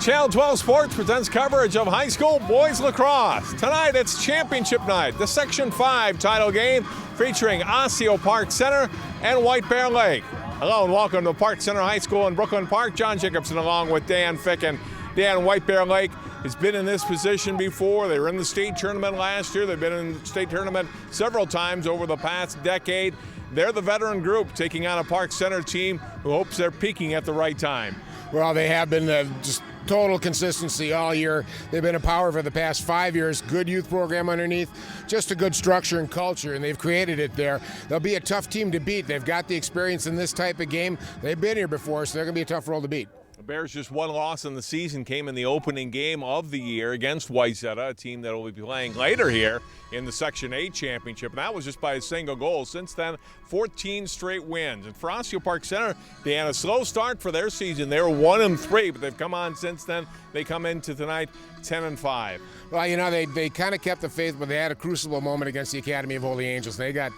Channel 12 Sports presents coverage of high school boys lacrosse. Tonight it's championship night, the Section 5 title game featuring Osseo-Park Center and White Bear Lake. Hello and welcome to Park Center High School in Brooklyn Park. John Jacobson along with Dan Fick. And Dan, White Bear Lake has been in this position before. They were in the state tournament last year. They've been in the state tournament several times over the past decade. They're the veteran group taking on a Park Center team who hopes they're peaking at the right time. Well, they have been just total consistency all year. They've been a power for the past 5 years. Good youth program underneath, just a good structure and culture, and they've created it there. They'll be a tough team to beat. They've got the experience in this type of game. They've been here before, so they're going to be a tough role to beat. The Bears' just one loss in the season came in the opening game of the year against Wayzata, a team that will be playing later here in the Section 8 championship. And that was just by a single goal. Since then, 14 straight wins. And for Osseo-Park Center, they had a slow start for their season. They were 1-3, but they've come on since then. They come into tonight 10-5. Well, you know, they kind of kept the faith, but they had a crucible moment against the Academy of Holy Angels. They got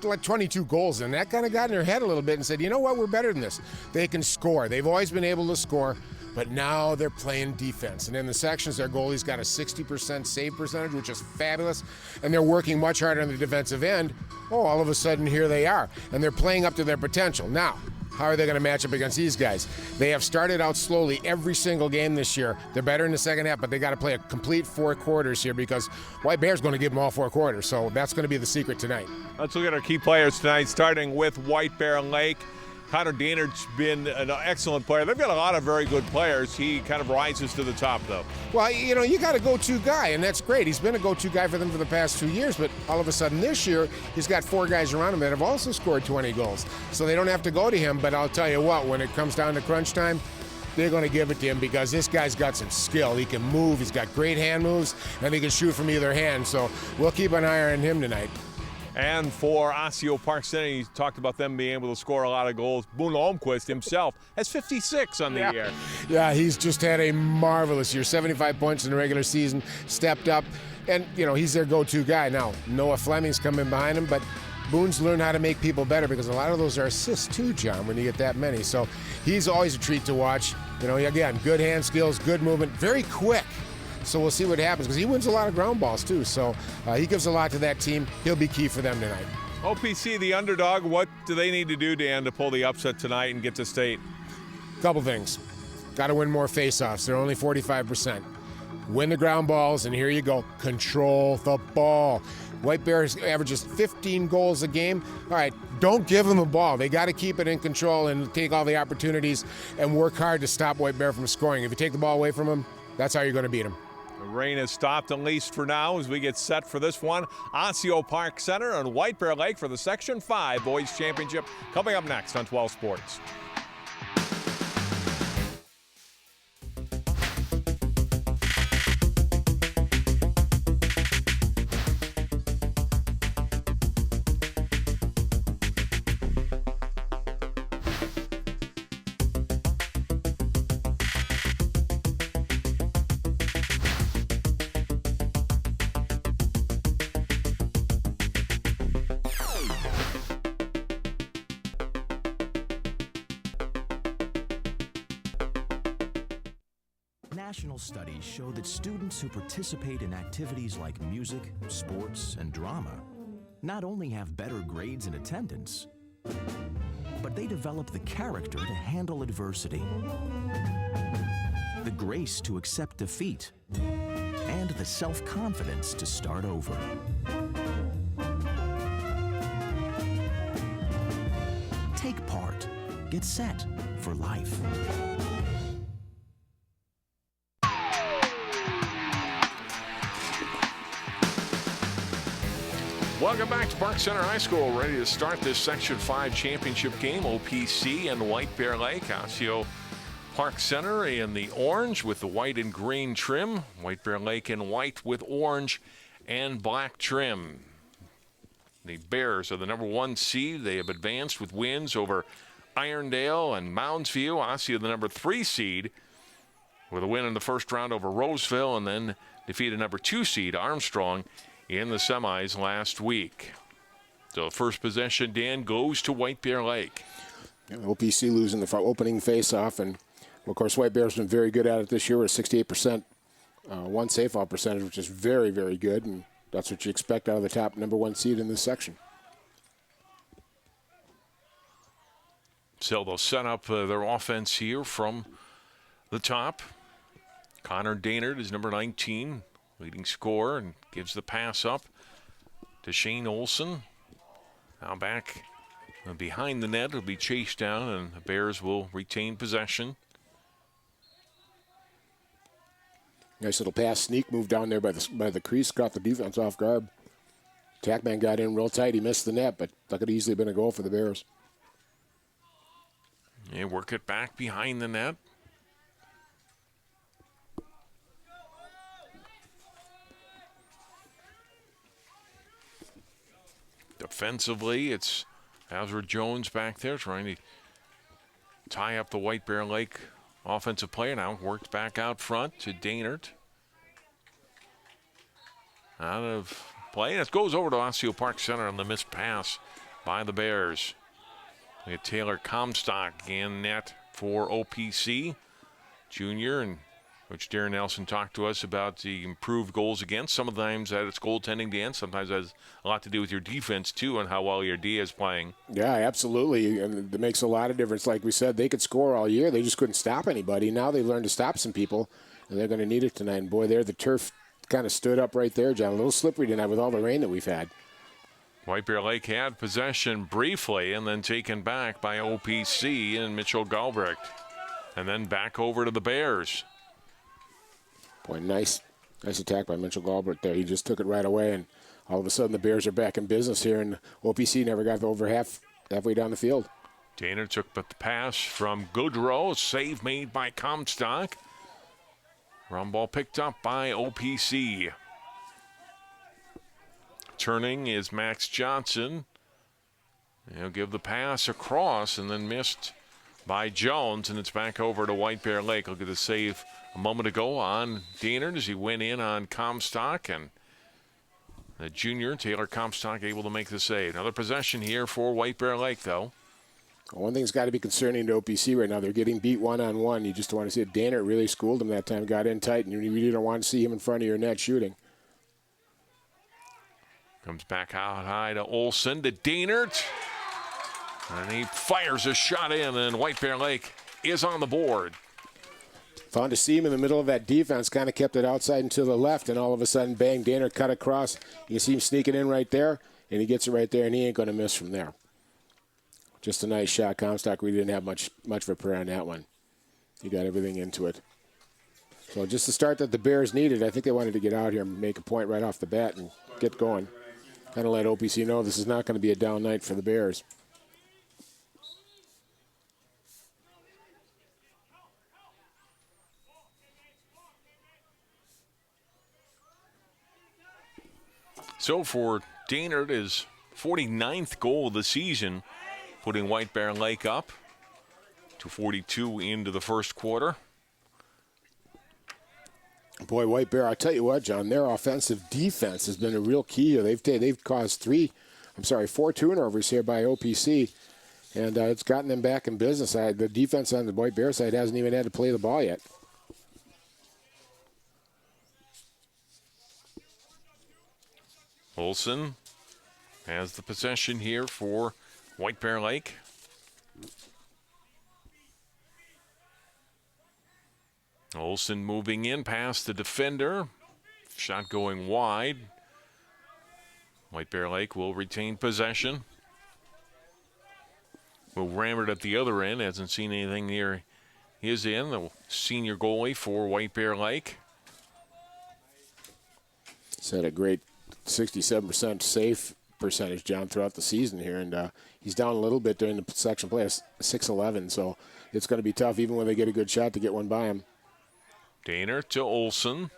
like 22 goals, and that kind of got in their head a little bit and said, you know what, we're better than this. They can score. They've always been able to score, but now they're playing defense. And in the sections, their goalie's got a 60% save percentage, which is fabulous, and they're working much harder on the defensive end. Oh, all of a sudden, here they are, and they're playing up to their potential. Now, how are they going to match up against these guys? They have started out slowly every single game this year. They're better in the second half, but they got to play a complete 4 quarters here because White Bear's going to give them all 4 quarters. So that's going to be the secret tonight. Let's look at our key players tonight, starting with White Bear Lake. Connor Daner's been an excellent player. They've got a lot of very good players. He kind of rises to the top, though. Well, you know, you got a go-to guy, and that's great. He's been a go-to guy for them for the past 2 years, but all of a sudden this year, he's got 4 guys around him that have also scored 20 goals. So they don't have to go to him, but I'll tell you what, when it comes down to crunch time, they're going to give it to him because this guy's got some skill. He can move, he's got great hand moves, and he can shoot from either hand. So we'll keep an eye on him tonight. And for Osseo-Park Center, you talked about them being able to score a lot of goals. Boone Holmquist himself has 56 on the year. Yeah, he's just had a marvelous year. 75 points in the regular season, stepped up. And, you know, he's their go-to guy. Now, Noah Fleming's coming behind him, but Boone's learned how to make people better because a lot of those are assists too, John, when you get that many. So he's always a treat to watch. You know, again, good hand skills, good movement, very quick. So we'll see what happens because he wins a lot of ground balls too. So he gives a lot to that team. He'll be key for them tonight. OPC, the underdog, what do they need to do, Dan, to pull the upset tonight and get to state? Couple things. Got to win more faceoffs. They're only 45%. Win the ground balls, and here you go. Control the ball. White Bears averages 15 goals a game. All right, don't give them the ball. They got to keep it in control and take all the opportunities and work hard to stop White Bear from scoring. If you take the ball away from them, that's how you're going to beat them. The rain has stopped, at least for now, as we get set for this one. Osseo-Park Center and White Bear Lake for the Section 5 Boys Championship coming up next on 12 Sports. National studies show that students who participate in activities like music, sports, and drama not only have better grades and attendance, but they develop the character to handle adversity, the grace to accept defeat, and the self-confidence to start over. Take part. Get set for life. Welcome back to Park Center High School. Ready to start this Section 5 championship game. OPC and White Bear Lake. Osseo-Park Center in the orange with the white and green trim. White Bear Lake in white with orange and black trim. The Bears are the number 1 seed. They have advanced with wins over Irondale and Moundsview. Osseo the number 3 seed with a win in the first round over Roseville and then defeated number 2 seed Armstrong in the semis last week. So first possession, Dan, goes to White Bear Lake. OPC losing the opening face-off, and Well, of course, White Bear's been very good at it this year with a 68% one safe-out percentage, which is very, very good, and that's what you expect out of the top number 1 seed in this section. So they'll set up their offense here from the top. Connor Daynard is number 19, leading scorer, and gives the pass up to Shane Olson. Now back behind the net, will be chased down, and the Bears will retain possession. Nice little pass sneak move down there by the crease, caught the defense off guard. Tackman got in real tight. He missed the net, but that could easily have been a goal for the Bears. They work it back behind the net. Defensively, it's Hazard Jones back there trying to tie up the White Bear Lake offensive player. Now worked back out front to Daynard. Out of play. It goes over to Osseo-Park Center on the missed pass by the Bears. We have Taylor Comstock in net for OPC Junior, and Coach Darren Nelson talked to us about the improved goals against. Sometimes that it's goaltending, Dan. Sometimes that has a lot to do with your defense, too, and how well your D is playing. Yeah, absolutely. And it makes a lot of difference. Like we said, they could score all year. They just couldn't stop anybody. Now they've learned to stop some people, and they're going to need it tonight. And, boy, the turf kind of stood up right there, John. A little slippery tonight with all the rain that we've had. White Bear Lake had possession briefly and then taken back by OPC and Mitchell Galbraith. And then back over to the Bears. Boy, nice attack by Mitchell Galbraith there. He just took it right away, and all of a sudden the Bears are back in business here, and OPC never got over halfway down the field. Daynard took the pass from Goodrow. Save made by Comstock. Run ball picked up by OPC. Turning is Max Johnson. He'll give the pass across and then missed by Jones, and it's back over to White Bear Lake. Look at the save a moment ago on Daynard as he went in on Comstock, and the junior, Taylor Comstock, able to make the save. Another possession here for White Bear Lake, though. One thing's got to be concerning to OPC right now. They're getting beat one-on-one. You just don't want to see it. Daynard really schooled him that time, got in tight, and you really don't want to see him in front of your net shooting. Comes back out high to Olson, to Daynard. And he fires a shot in, and White Bear Lake is on the board. Found a seam in the middle of that defense, kind of kept it outside and to the left, and all of a sudden, bang, Daynard cut across. You can see him sneaking in right there, and he gets it right there, and he ain't going to miss from there. Just a nice shot. Comstock really didn't have much of a prayer on that one. He got everything into it. So just the start that the Bears needed. I think they wanted to get out here and make a point right off the bat and get going. Kind of let OPC know this is not going to be a down night for the Bears. So for Daynard, his 49th goal of the season, putting White Bear Lake up to 42 into the first quarter. Boy, White Bear, I'll tell you what, John, their offensive defense has been a real key here. They've caused 4 turnovers here by OPC, and it's gotten them back in business. The defense on the White Bear side hasn't even had to play the ball yet. Olson has the possession here for White Bear Lake. Olson moving in past the defender. Shot going wide. White Bear Lake will retain possession. Will ram it at the other end. Hasn't seen anything near his end. The senior goalie for White Bear Lake. He's had a great 67% safe percentage, John, throughout the season here, and he's down a little bit during the section play, 6-11, so it's going to be tough even when they get a good shot to get one by him. Daynard to Olson.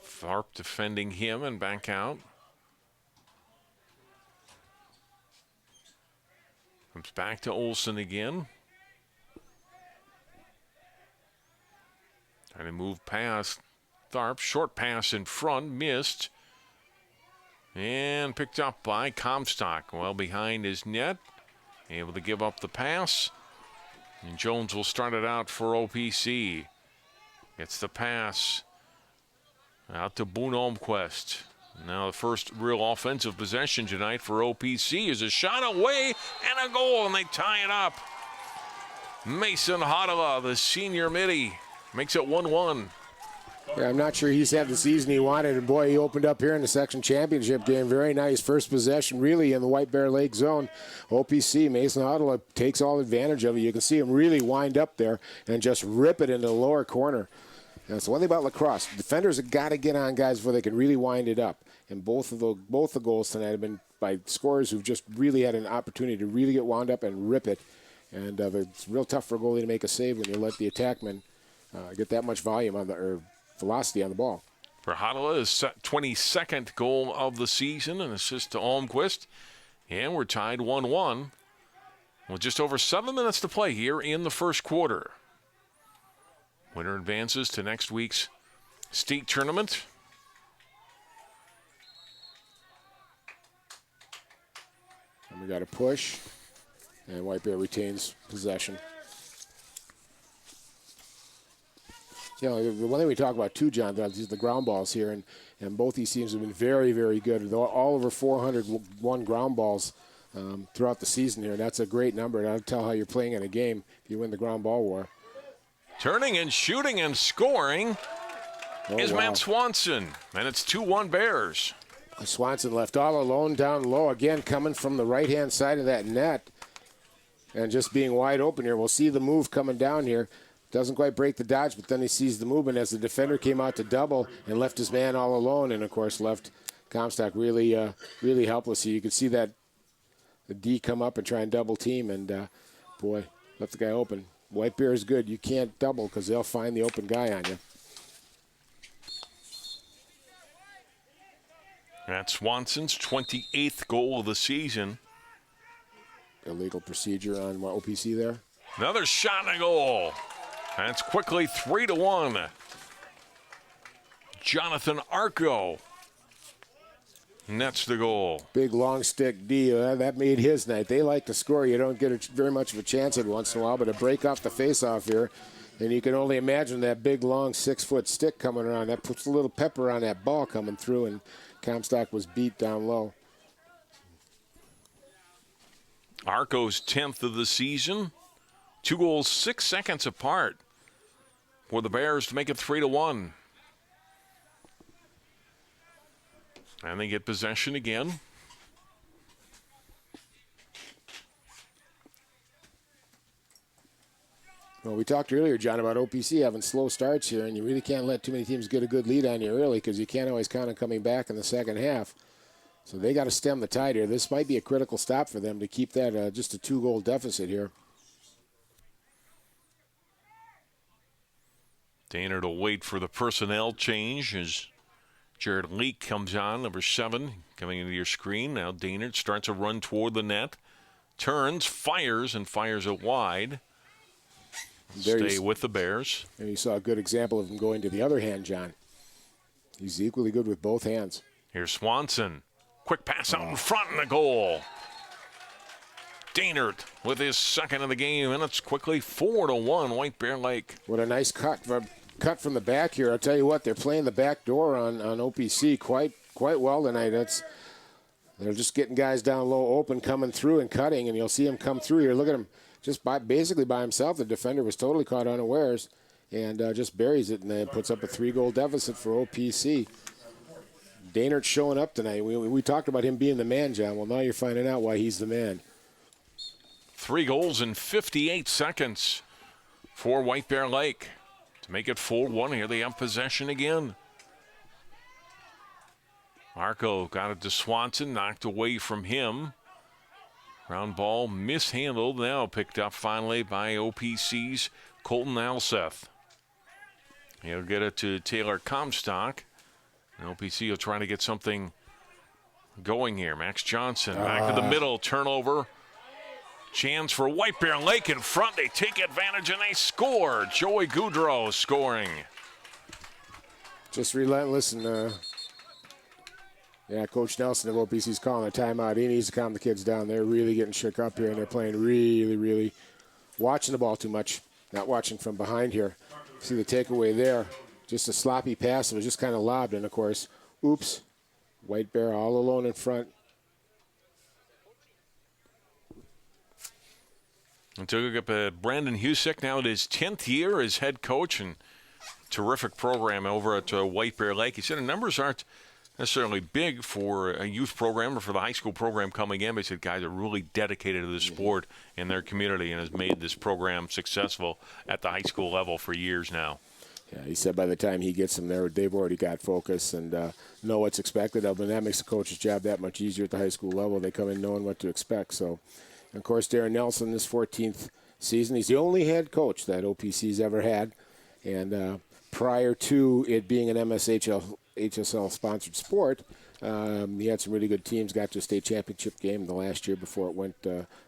Tharp defending him and back out. Comes back to Olson again. Trying to move past Tharp. Short pass in front, missed. And picked up by Comstock. Well behind his net. Able to give up the pass. And Jones will start it out for OPC. Gets the pass out to Boone Almquist. Now the first real offensive possession tonight for OPC is a shot away and a goal, and they tie it up. Mason Hodala, the senior midi, makes it 1-1. Yeah, I'm not sure he's had the season he wanted, and boy, he opened up here in the section championship game. Very nice first possession, really, in the White Bear Lake zone. OPC, Mason Hodala takes all advantage of it. You can see him really wind up there and just rip it into the lower corner. That's the one thing about lacrosse. Defenders have got to get on guys before they can really wind it up. And both the goals tonight have been by scorers who've just really had an opportunity to really get wound up and rip it. And it's real tough for a goalie to make a save when you let the attackman get that much volume on or velocity on the ball. For Hodala, his 22nd goal of the season, an assist to Almquist. And we're tied 1-1 with just over 7 minutes to play here in the first quarter. Winner advances to next week's state tournament. And we got a push, and White Bear retains possession. You know, the one thing we talk about too, John, is the ground balls here, and both these teams have been very, very good. All over 401 ground balls throughout the season here. That's a great number, and I'll tell how you're playing in a game if you win the ground ball war. Turning and shooting and scoring is Matt Swanson, and it's 2-1 Bears. Swanson left all alone down low, again coming from the right-hand side of that net and just being wide open here. We'll see the move coming down here. Doesn't quite break the dodge, but then he sees the movement as the defender came out to double and left his man all alone, and, of course, left Comstock really really helpless. So you could see that the D come up and try and double team, and, boy, left the guy open. White Bear is good. You can't double because they'll find the open guy on you. That's Swanson's 28th goal of the season. Illegal procedure on OPC there. Another shot and a goal. That's quickly 3-1. Jonathan Arco nets the goal. Big long stick D. That made his night. They like to score. You don't get very much of a chance at once in a while, but to break off the face-off here, and you can only imagine that big, long 6-foot stick coming around. That puts a little pepper on that ball coming through, and Comstock was beat down low. Arco's 10th of the season. 2 goals, 6 seconds apart for the Bears to make it 3-1. And they get possession again. Well, we talked earlier, John, about OPC having slow starts here, and you really can't let too many teams get a good lead on you early because you can't always count on coming back in the second half. So they got to stem the tide here. This might be a critical stop for them to keep that just a 2-goal deficit here. Daynard will wait for the personnel change as Jared Leake comes on, number 7, coming into your screen. Now Daynard starts a run toward the net, turns, fires, and fires it wide. Stay with the Bears. And you saw a good example of him going to the other hand, John. He's equally good with both hands. Here's Swanson. Quick pass out in front and a goal. Daynard with his second of the game, and it's quickly 4-1 White Bear Lake. What a nice cut from the back here. I'll tell you what, they're playing the back door on OPC quite well tonight. They're just getting guys down low open, coming through and cutting, and you'll see him come through here. Look at him. Just basically by himself, the defender was totally caught unawares and just buries it, and then puts up a 3-goal deficit for OPC. Daynard's showing up tonight. We talked about him being the man, John. Well, now you're finding out why he's the man. 3 goals in 58 seconds for White Bear Lake to make it 4-1. Here they have possession again. Arco got it to Swanson, knocked away from him. Ground ball mishandled, now picked up finally by OPC's Colton Alseth. He'll get it to Taylor Comstock. And OPC will try to get something going here. Max Johnson back to the middle, turnover. Chance for White Bear Lake in front. They take advantage and they score. Joey Goudreau scoring. Just relentless and yeah, Coach Nelson of OPC's calling a timeout. He needs to calm the kids down. They're really getting shook up here, and they're playing really, really watching the ball too much, not watching from behind here. See the takeaway there. Just a sloppy pass. It was just kind of lobbed. And, of course, oops, White Bear all alone in front. And took up Brandon Husick now in his 10th year as head coach, and terrific program over at White Bear Lake. He said the numbers aren't necessarily big for a youth program or for the high school program coming in, but he said guys are really dedicated to the sport in their community and has made this program successful at the high school level for years now. Yeah, he said by the time he gets them there, they've already got focus and know what's expected of them. And that makes the coach's job that much easier at the high school level. They come in knowing what to expect. So, of course, Darren Nelson, this 14th season, he's the only head coach that OPC's ever had. And prior to it being an HSL-sponsored sport, he had some really good teams, got to a state championship game the last year before it went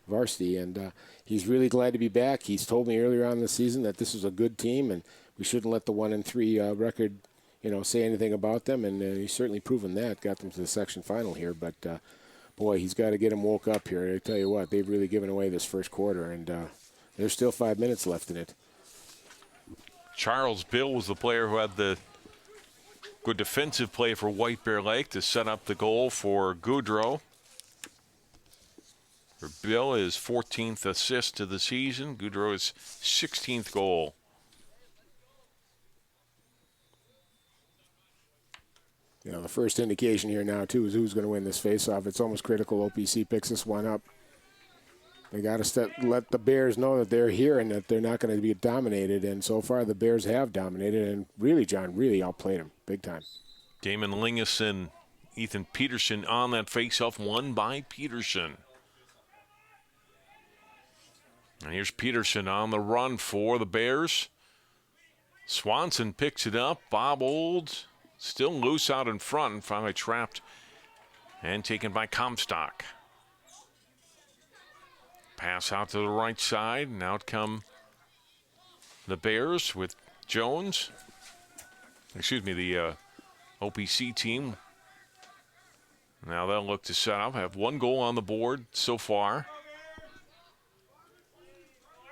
varsity. And he's really glad to be back. He's told me earlier on in the season that this was a good team, and we shouldn't let the 1-3 record, say anything about them. And he's certainly proven that. Got them to the section final here. But, boy, he's got to get them woke up here. I tell you what, they've really given away this first quarter, and there's still 5 minutes left in it. Charles Bill was the player who had the good defensive play for White Bear Lake to set up the goal for Goudreau. For Bill, his 14th assist of the season. Goudreau's 16th goal. The first indication here now, too, is who's going to win this faceoff. It's almost critical OPC picks this one up. They got to let the Bears know that they're here and that they're not going to be dominated. And so far, the Bears have dominated. And really, John, really outplayed them big time. Damon Lingus and Ethan Peterson on that faceoff, won by Peterson. And here's Peterson on the run for the Bears. Swanson picks it up, bobbled. Still loose out in front and finally trapped and taken by Comstock. Pass out to the right side. And out come the Bears with Jones. Excuse me, the OPC team. Now they'll look to set up. Have one goal on the board so far.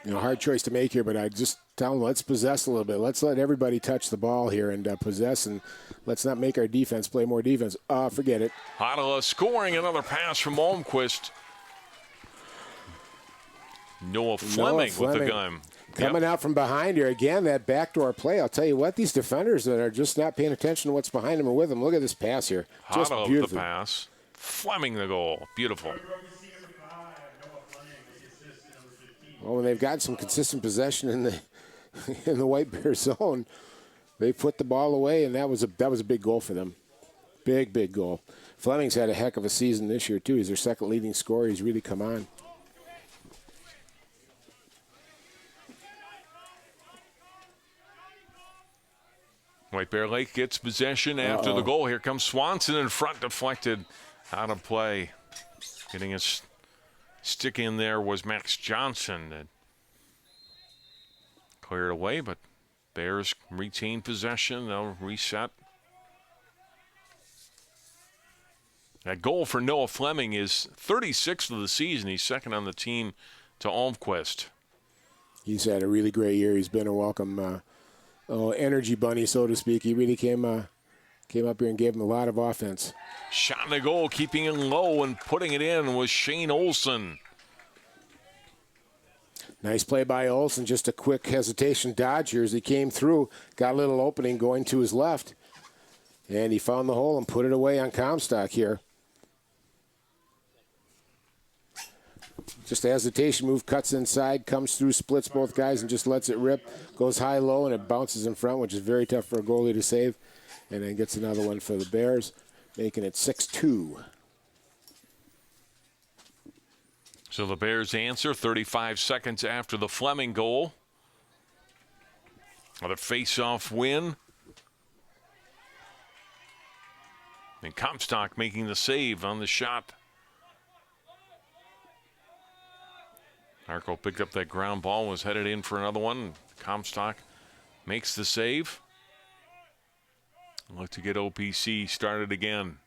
Hard choice to make here, but I just tell them, let's possess a little bit. Let's let everybody touch the ball here and possess, and let's not make our defense play more defense. Forget it. Ottawa scoring another pass from Malmquist. Noah Fleming with the gun. Coming out from behind here. Again, that backdoor play. I'll tell you what, these defenders that are just not paying attention to what's behind them or with them. Look at this pass here. Just Ottawa beautiful. The pass. Fleming the goal. Beautiful. Well, when they've got some consistent possession in the White Bear zone, they put the ball away, and that was a big goal for them. Big goal. Fleming's had a heck of a season this year, too. He's their second leading scorer. He's really come on. White Bear Lake gets possession after the goal. Here comes Swanson in front, deflected out of play. Getting his stick in there was Max Johnson. That cleared away, but Bears retain possession. They'll reset. That goal for Noah Fleming is 36th of the season. He's second on the team to Almquist. He's had a really great year. He's been a welcome energy bunny, so to speak. He really came up here and gave him a lot of offense. Shot in the goal, keeping it low and putting it in was Shane Olson. Nice play by Olson. Just a quick hesitation dodge here as he came through. Got a little opening going to his left. And he found the hole and put it away on Comstock here. Just a hesitation move, cuts inside, comes through, splits both guys, and just lets it rip. Goes high-low, and it bounces in front, which is very tough for a goalie to save. And then gets another one for the Bears, making it 6-2. So the Bears answer 35 seconds after the Fleming goal. Another face-off win. And Comstock making the save on the shot. Arco picked up that ground ball, was headed in for another one. Comstock makes the save. Look to get OPC started again.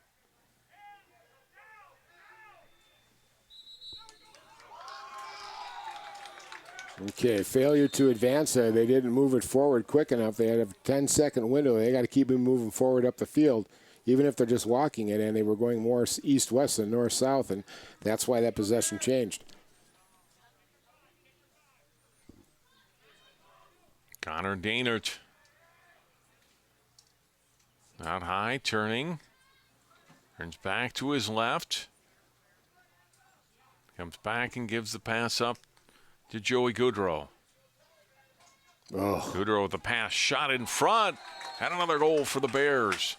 Okay, failure to advance there. They didn't move it forward quick enough. They had a 10-second window. They got to keep it moving forward up the field, even if they're just walking it, and they were going more east-west than north-south, and that's why that possession changed. Connor Dainert. Out high, turning. Turns back to his left. Comes back and gives the pass up to Joey Goodrow. Oh. Goodrow with the pass, shot in front. Had another goal for the Bears.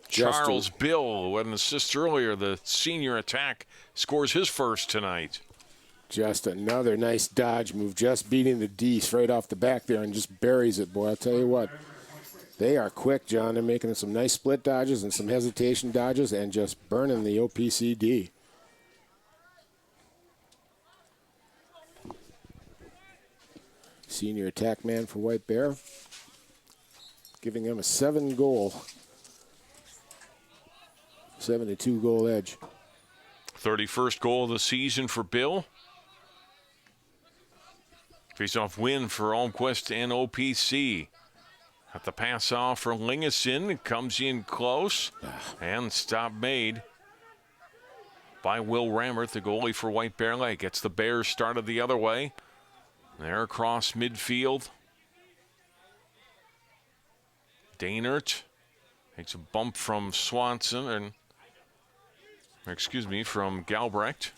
Charles Bill, who had an assist earlier, the senior attack, scores his first tonight. Just another nice dodge move, just beating the D straight off the back there and just buries it, boy. I'll tell you what. They are quick, John. They're making some nice split dodges and some hesitation dodges and just burning the OPCD. Senior attack man for White Bear, giving him a 7-2 goal edge. 31st goal of the season for Bill. Face-off win for Almquist and OPC. At the pass off for Lingeson. It comes in close. And stop made by Will Rammert, the goalie for White Bear Lake. Gets the Bears started the other way. There across midfield. Dainert takes a bump from Swanson, from Galbrecht.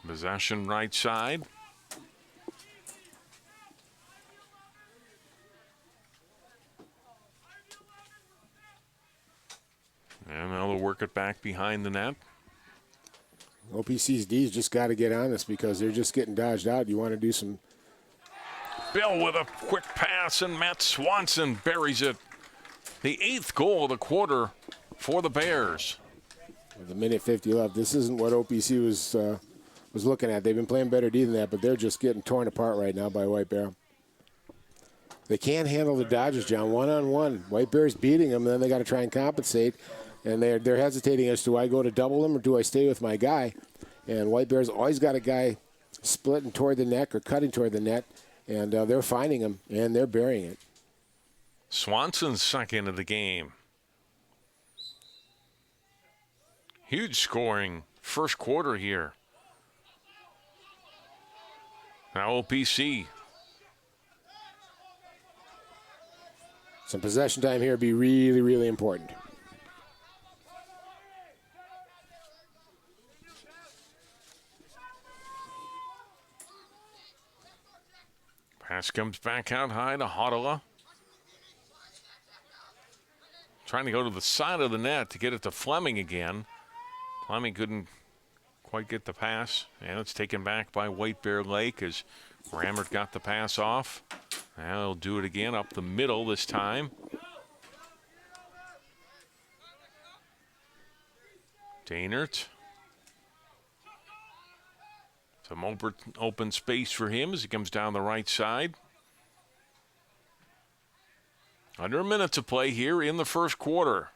Possession right side. And now they'll work it back behind the net. OPC's D's just got to get on this because they're just getting dodged out. You want to do some... Bill with a quick pass, and Matt Swanson buries it. The 8th goal of the quarter for the Bears. With a minute 50 left. This isn't what OPC was looking at. They've been playing better D than that, but they're just getting torn apart right now by White Bear. They can't handle the dodges, John. One-on-one. White Bear's beating them, and then they got to try and compensate. And they're hesitating as to, do I go to double them or do I stay with my guy? And White Bear's always got a guy splitting toward the neck or cutting toward the net, and they're finding him, and they're burying it. Swanson's second of the game. Huge scoring first quarter here. Now OPC. Some possession time here would be really, really important. Pass comes back out high to Hotola. Trying to go to the side of the net to get it to Fleming again. Fleming couldn't quite get the pass. And it's taken back by White Bear Lake as Rammert got the pass off. Now he'll do it again up the middle this time. Dainert. Some open space for him as he comes down the right side. Under a minute to play here in the first quarter.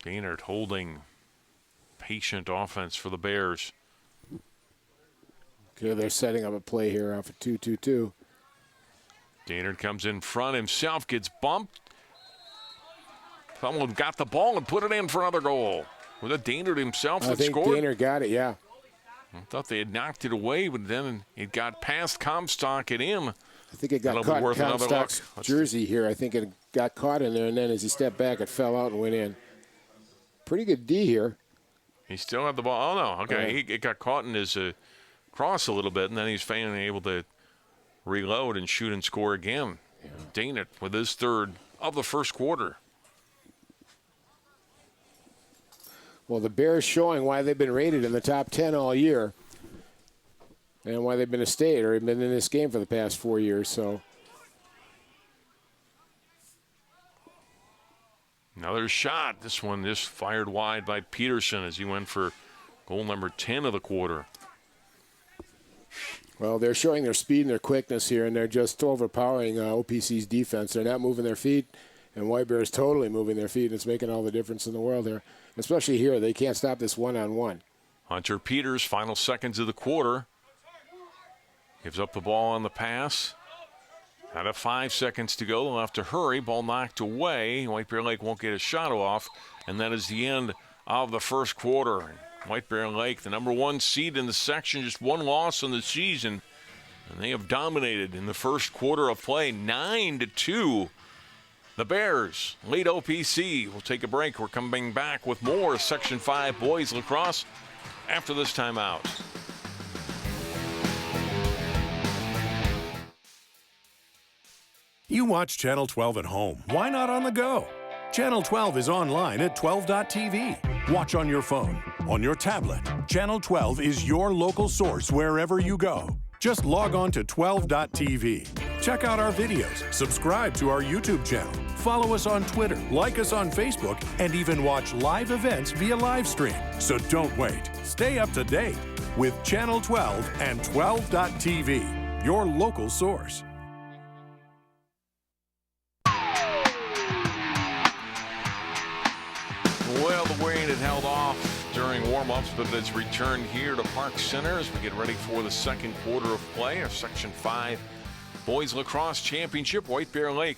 Dainert holding patient offense for the Bears. Okay, they're setting up a play here off a 2-2-2. Dainert comes in front himself, gets bumped. Someone got the ball and put it in for another goal. Was it Dainert himself that scored? I think Dainert got it, yeah. I thought they had knocked it away, but then it got past Comstock and in. I think it got caught in Comstock's jersey here. I think it got caught in there, and then as he stepped back, it fell out and went in. Pretty good D here. He still had the ball. Oh, no. Okay. It got caught in his cross a little bit, and then he's finally able to reload and shoot and score again. Yeah. Dainert with his third of the first quarter. Well, the Bears showing why they've been rated in the top 10 all year and why they've been a state or been in this game for the past 4 years. So Another shot. This one just fired wide by Peterson as he went for goal number 10 of the quarter. Well, they're showing their speed and their quickness here, and they're just overpowering OPC's defense. They're not moving their feet, and White Bear is totally moving their feet, and it's making all the difference in the world here. Especially here, they can't stop this one-on-one. Hunter Peters, final seconds of the quarter. Gives up the ball on the pass. Out of 5 seconds to go, they'll have to hurry. Ball knocked away. White Bear Lake won't get a shot off, and that is the end of the first quarter. White Bear Lake, the number 1 seed in the section, just 1 loss in the season, and they have dominated in the first quarter of play, 9-2. The Bears lead OPC. We'll take a break. We're coming back with more Section 5 boys lacrosse after this timeout. You watch Channel 12 at home. Why not on the go? Channel 12 is online at 12.tv. Watch on your phone, on your tablet. Channel 12 is your local source wherever you go. Just log on to 12.tv. Check out our videos, subscribe to our YouTube channel, follow us on Twitter, like us on Facebook, and even watch live events via live stream. So don't wait. Stay up to date with Channel 12 and 12.tv, your local source. Well, the rain had held off during warm-ups, but it's returned here to Park Center as we get ready for the second quarter of play. Our Section 5 Boys Lacrosse Championship. White Bear Lake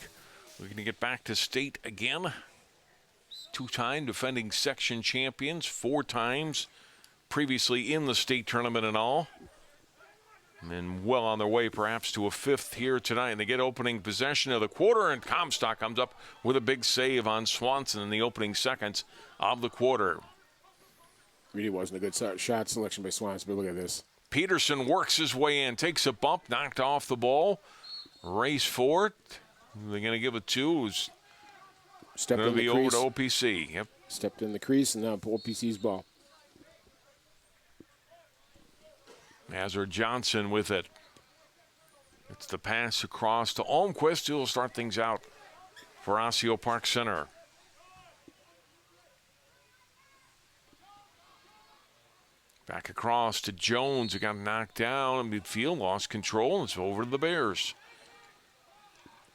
looking to get back to state again. 2-time defending section champions, 4 times previously in the state tournament and all. And well on their way perhaps to a 5th here tonight. And they get opening possession of the quarter, and Comstock comes up with a big save on Swanson in the opening seconds of the quarter. Really wasn't a good shot selection by Swanson, but look at this. Peterson works his way in, takes a bump, knocked off the ball, race for it. They're going to give it to. Stepped going in to be the over crease. to OPC. Yep. Stepped in the crease, and now OPC's ball. Hazard Johnson with it. It's the pass across to Almquist, who will start things out for Osseo-Park Center. Back across to Jones, who got knocked down in midfield, lost control, and it's over to the Bears.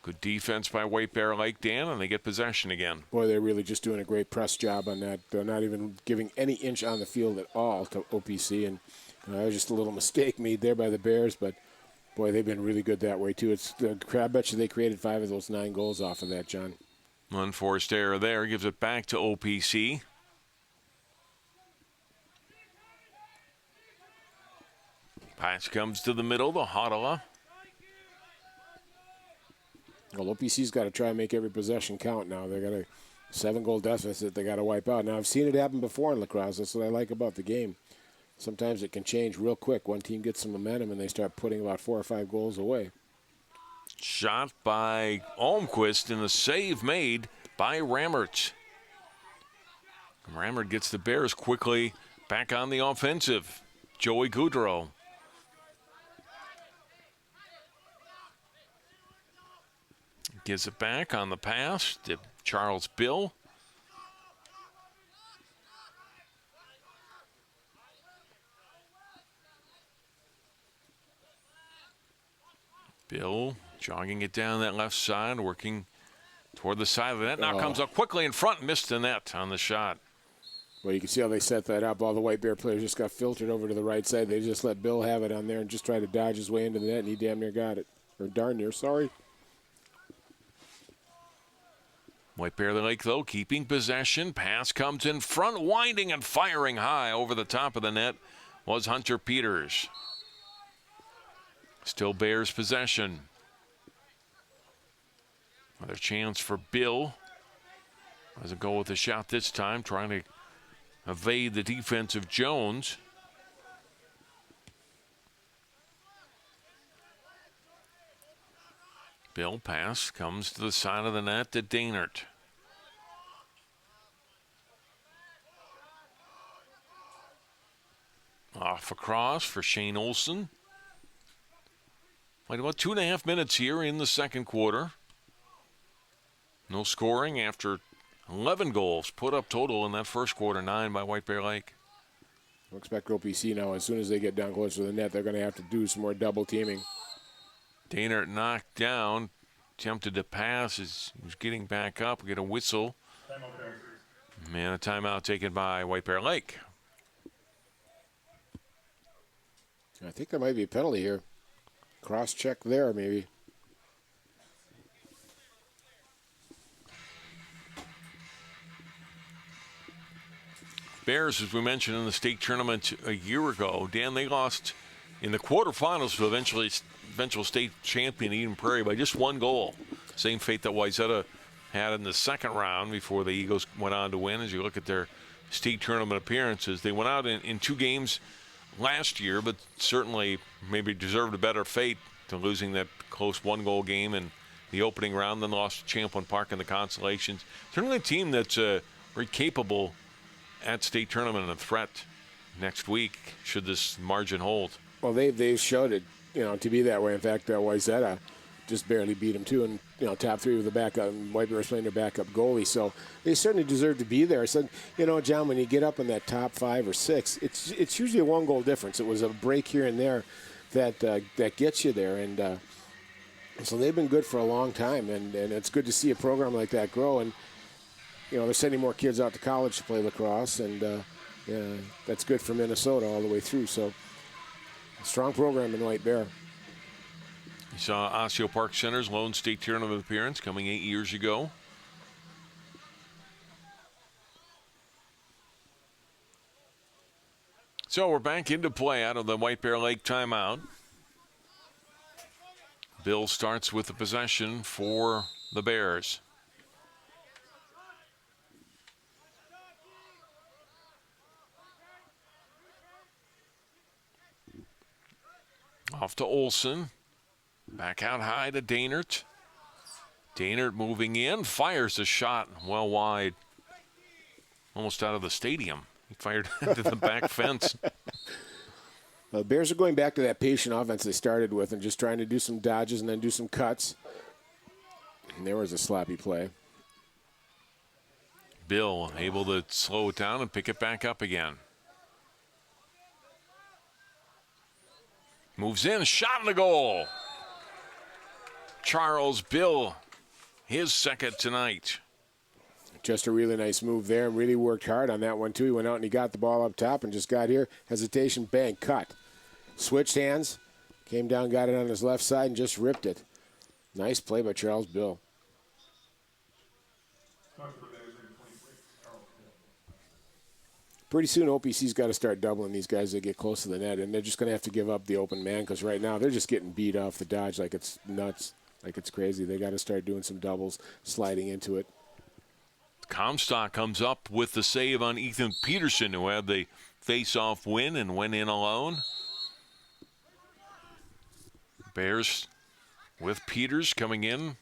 Good defense by White Bear Lake, Dan, and they get possession again. Boy, they're really just doing a great press job on that. They're not even giving any inch on the field at all to OPC, and that was just a little mistake made there by the Bears, but boy, they've been really good that way too. I bet you they created 5 of those 9 goals off of that, John. Unforced error there, gives it back to OPC. Pass comes to the middle to Hodala. Well, OPC's got to try and make every possession count now. They got a 7-goal deficit they got to wipe out. Now, I've seen it happen before in lacrosse. That's what I like about the game. Sometimes it can change real quick. One team gets some momentum and they start putting about 4 or 5 goals away. Shot by Almquist and a save made by Rammert. Rammert gets the Bears quickly back on the offensive. Joey Goudreau. Gives it back on the pass to Charles Bill. Bill jogging it down that left side, working toward the side of the net. Now comes up quickly in front, missed the net on the shot. Well, you can see how they set that up. All the White Bear players just got filtered over to the right side. They just let Bill have it on there and just tried to dodge his way into the net, and he damn near got it. Or darn near, sorry. White Bear Lake, though, keeping possession. Pass comes in front, winding and firing high over the top of the net was Hunter Peters. Still Bears possession. Another chance for Bill. Doesn't go with the shot this time, trying to evade the defense of Jones. Bill pass comes to the side of the net to Dainert. Off across for Shane Olson. Played about 2.5 minutes here in the second quarter. No scoring after 11 goals put up total in that first quarter, 9 by White Bear Lake. I expect OPC now, as soon as they get down close to the net, they're going to have to do some more double teaming. Daynard knocked down, attempted to pass as he was getting back up, get a whistle. And a timeout taken by White Bear Lake. I think there might be a penalty here. Cross-check there, maybe. Bears, as we mentioned in the state tournament a year ago, Dan, they lost in the quarterfinals to eventual state champion Eden Prairie by just 1 goal. Same fate that Wayzata had in the second round before the Eagles went on to win. As you look at their state tournament appearances, they went out in 2 games last year, but certainly maybe deserved a better fate to losing that close 1-goal game in the opening round, then lost to Champlain Park in the consolations. Certainly a team that's very capable at state tournament and a threat next week should this margin hold. Well, they've showed it, to be that way. In fact, Wayzata just barely beat them too, and top 3 with the backup. White Bears playing their backup goalie, so they certainly deserve to be there. So, John, when you get up in that top 5 or 6, it's usually a 1-goal difference. It was a break here and there that gets you there, and so they've been good for a long time, and it's good to see a program like that grow. And they're sending more kids out to college to play lacrosse, and that's good for Minnesota all the way through. So, a strong program in White Bear. You saw Osseo-Park Center's lone state tournament appearance coming 8 years ago. So we're back into play out of the White Bear Lake timeout. Bill starts with the possession for the Bears. Off to Olson. Back out high to Daynard. Daynard moving in, fires a shot well wide. Almost out of the stadium. He fired into the back fence. The Bears are going back to that patient offense they started with and just trying to do some dodges and then do some cuts. And there was a sloppy play. Bill able to slow it down and pick it back up again. Moves in, shot in the goal. Charles Bill, his second tonight. Just a really nice move there. Really worked hard on that one, too. He went out and he got the ball up top and just got here. Hesitation, bang, cut. Switched hands, came down, got it on his left side, and just ripped it. Nice play by Charles Bill. Pretty soon, OPC's got to start doubling these guys that get close to the net, and they're just going to have to give up the open man because right now they're just getting beat off the dodge like it's nuts, like it's crazy. They got to start doing some doubles, sliding into it. Comstock comes up with the save on Ethan Peterson, who had the face-off win and went in alone. Bears with Peters coming in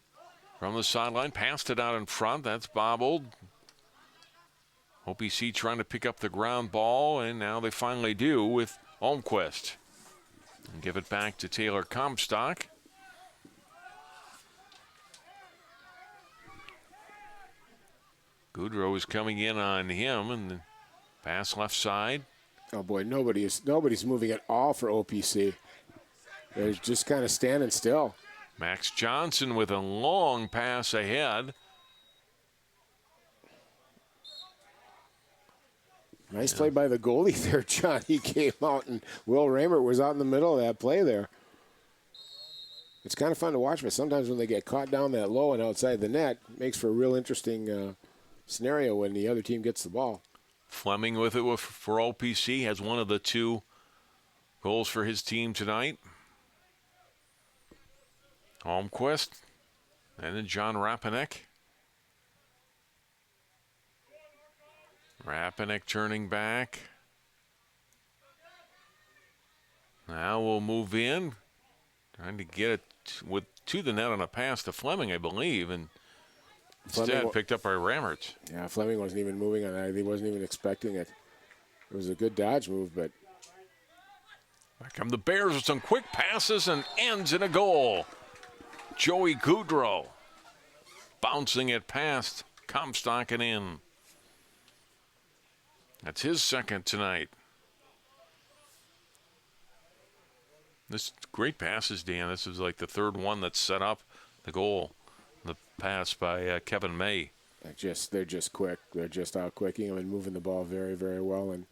from the sideline, passed it out in front. That's bobbled. OPC trying to pick up the ground ball, and now they finally do with Almquist. And give it back to Taylor Comstock. Goodrow is coming in on him, and the pass left side. Oh boy, nobody's moving at all for OPC. They're just kind of standing still. Max Johnson with a long pass ahead. Nice play by the goalie there, John. He came out, and Will Raymer was out in the middle of that play there. It's kind of fun to watch, but sometimes when they get caught down that low and outside the net, it makes for a real interesting scenario when the other team gets the ball. Fleming with it for OPC, has one of the 2 goals for his team tonight. Almquist, and then John Rapanek. Rapanek turning back. Now we'll move in. Trying to get it to the net on a pass to Fleming, I believe, and instead picked up by Rammerts. Yeah, Fleming wasn't even moving on that. He wasn't even expecting it. It was a good dodge move, but... Back come the Bears with some quick passes and ends in a goal. Joey Goodrow bouncing it past Comstock and in. That's his second tonight. This great passes, Dan. This is like the third one that set up the goal. The pass by Kevin May. They're just quick. They're just out quicking them and moving the ball very, very well. And,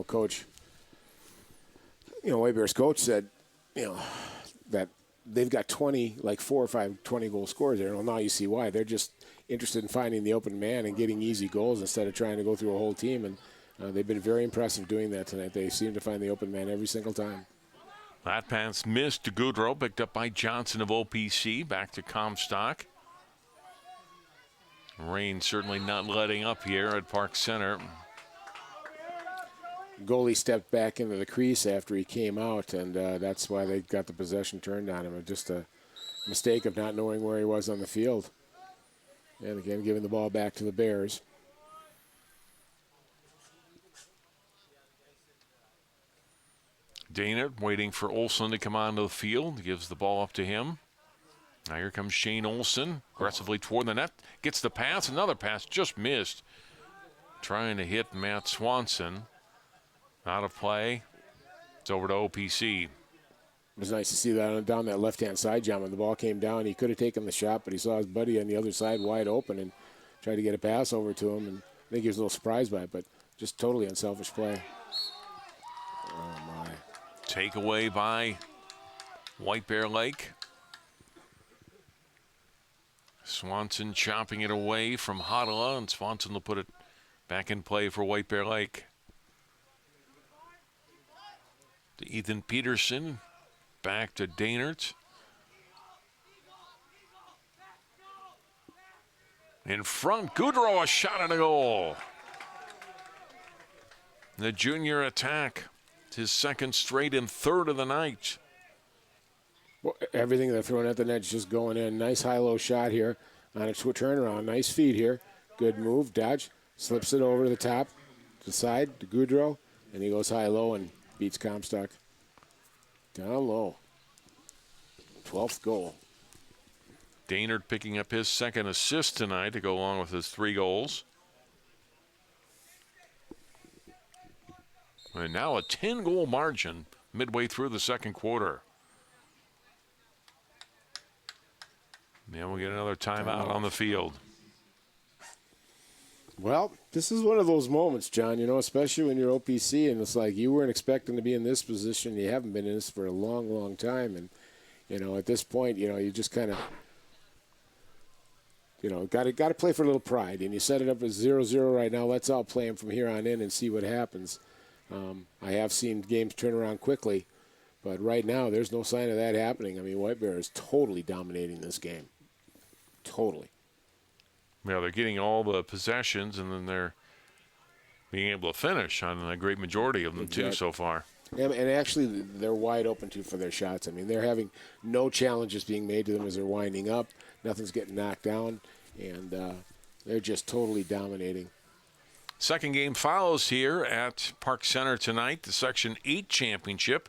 Coach, White Bear's coach said, that they've got 4 or 5 20-goal scorers there. Well, now you see why. They're just interested in finding the open man and getting easy goals instead of trying to go through a whole team. And they've been very impressive doing that tonight. They seem to find the open man every single time. That pass missed to Goudreau, picked up by Johnson of OPC. Back to Comstock. Rain certainly not letting up here at Park Center. Goalie stepped back into the crease after he came out, and that's why they got the possession turned on him. Just a mistake of not knowing where he was on the field. And again, giving the ball back to the Bears. Dana waiting for Olsen to come onto the field. Gives the ball up to him. Now here comes Shane Olsen, aggressively toward the net. Gets the pass. Another pass just missed. Trying to hit Matt Swanson. Out of play. It's over to OPC. It was nice to see that down that left-hand side, John. When the ball came down, he could have taken the shot, but he saw his buddy on the other side wide open and tried to get a pass over to him. And I think he was a little surprised by it, but just totally unselfish play. Oh, my. Takeaway by White Bear Lake. Swanson chopping it away from Hodala, and Swanson will put it back in play for White Bear Lake. To Ethan Peterson, back to Dainert. In front, Goudreau, a shot and a goal. The junior attack. It's his second straight and third of the night. Well, everything they're throwing at the net's just going in. Nice high-low shot here on a turnaround. Nice feed here. Good move. Dodge. Slips it over to the top, to the side, to Goudreau. And he goes high-low and beats Comstock. Down low. 12th goal. Dainert picking up his second assist tonight to go along with his 3 goals. And now a 10-goal margin midway through the second quarter. Now we'll get another timeout on the field. Well, this is one of those moments, John, especially when you're OPC and it's like you weren't expecting to be in this position. You haven't been in this for a long, long time. And, at this point, you just kind of, got to play for a little pride. And you set it up as 0-0 right now. Let's all play them from here on in and see what happens. I have seen games turn around quickly, but right now there's no sign of that happening. I mean, White Bear is totally dominating this game. Totally. Yeah, they're getting all the possessions, and then they're being able to finish on a great majority of them, too, so far. And actually, they're wide open, too, for their shots. I mean, they're having no challenges being made to them as they're winding up. Nothing's getting knocked down, and they're just totally dominating. Second game follows here at Park Center tonight, the Section 8 championship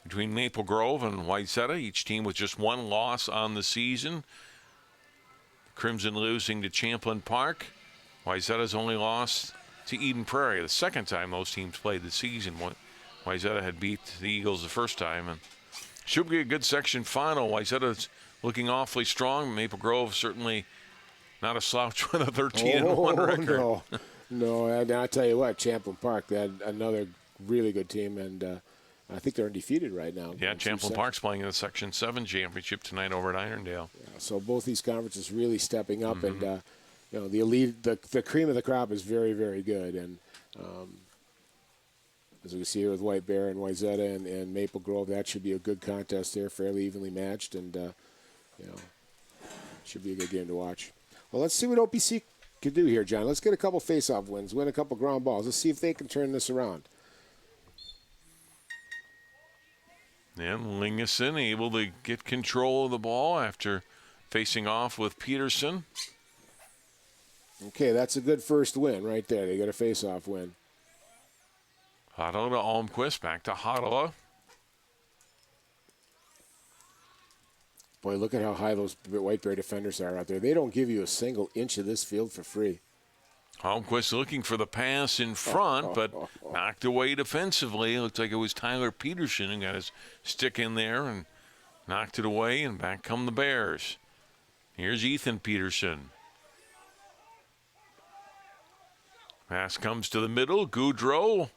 between Maple Grove and Wayzata, each team with just 1 loss on the season. Crimson losing to Champlain Park. Wayzata's only lost to Eden Prairie the second time those teams played the season. Wayzata had beat the Eagles the first time. And should be a good section final. Wayzata's looking awfully strong. Maple Grove certainly not a slouch with a 13-1 record. No, and I'll tell you what, Champlain Park, they had another really good team, and I think they're undefeated right now. Yeah, Champlain Park's playing in the Section 7 championship tonight over at Irondale. Yeah, so both these conferences really stepping up, and the elite, the cream of the crop is very, very good. And as we can see here with White Bear and Wayzata and Maple Grove, that should be a good contest there, fairly evenly matched, and should be a good game to watch. Well, let's see what OPC can do here, John. Let's get a couple face-off wins, win a couple ground balls. Let's see if they can turn this around. And Lingeson able to get control of the ball after facing off with Peterson. Okay, that's a good first win right there. They got a face-off win. Hodala to Almquist, back to Hodala. Boy, look at how high those White Bear defenders are out there. They don't give you a single inch of this field for free. Holmquist looking for the pass in front, but knocked away defensively. It looked like it was Tyler Peterson who got his stick in there and knocked it away, and back come the Bears. Here's Ethan Peterson. Pass comes to the middle. Goudreau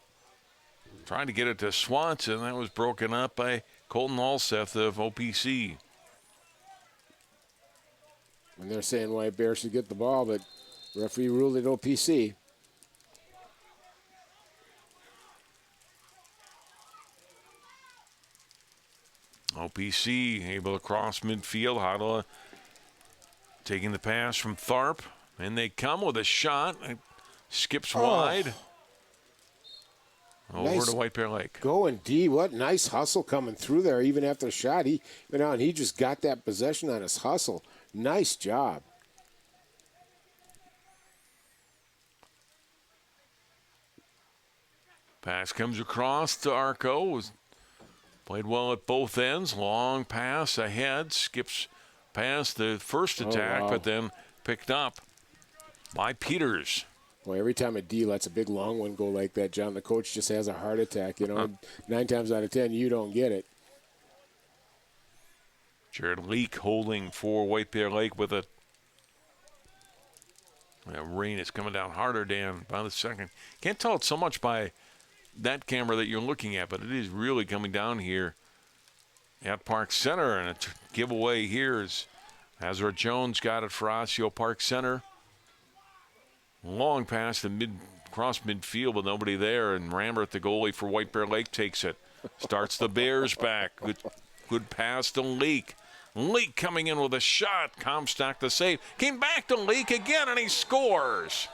trying to get it to Swanson. That was broken up by Colton Alseth of OPC. And they're saying White Bear should get the ball, but referee ruled it OPC. OPC able to cross midfield. Hadala taking the pass from Tharp. And they come with a shot. It skips wide. Over Nice to White Bear Lake. Going D. What nice hustle coming through there, even after the shot. He went out and he just got that possession on his hustle. Nice job. Pass comes across to Arco. Played well at both ends. Long pass ahead. Skips past the first attack, wow. but then picked up by Peters. Well, every time a D lets a big long one go like that, John, the coach just has a heart attack. You know, 9 times out of 10, you don't get it. Jared Leak holding for White Bear Lake with a rain is coming down harder, Dan, by the second. Can't tell it so much by that camera that you're looking at, but it is really coming down here at Park Center. And a giveaway here is Ezra Jones got it for Osseo-Park Center. Long pass to cross midfield, but nobody there. And Rambert, the goalie for White Bear Lake, takes it. Starts the Bears back. Good pass to Leak. Leak coming in with a shot. Comstock the save. Came back to Leak again, and he scores.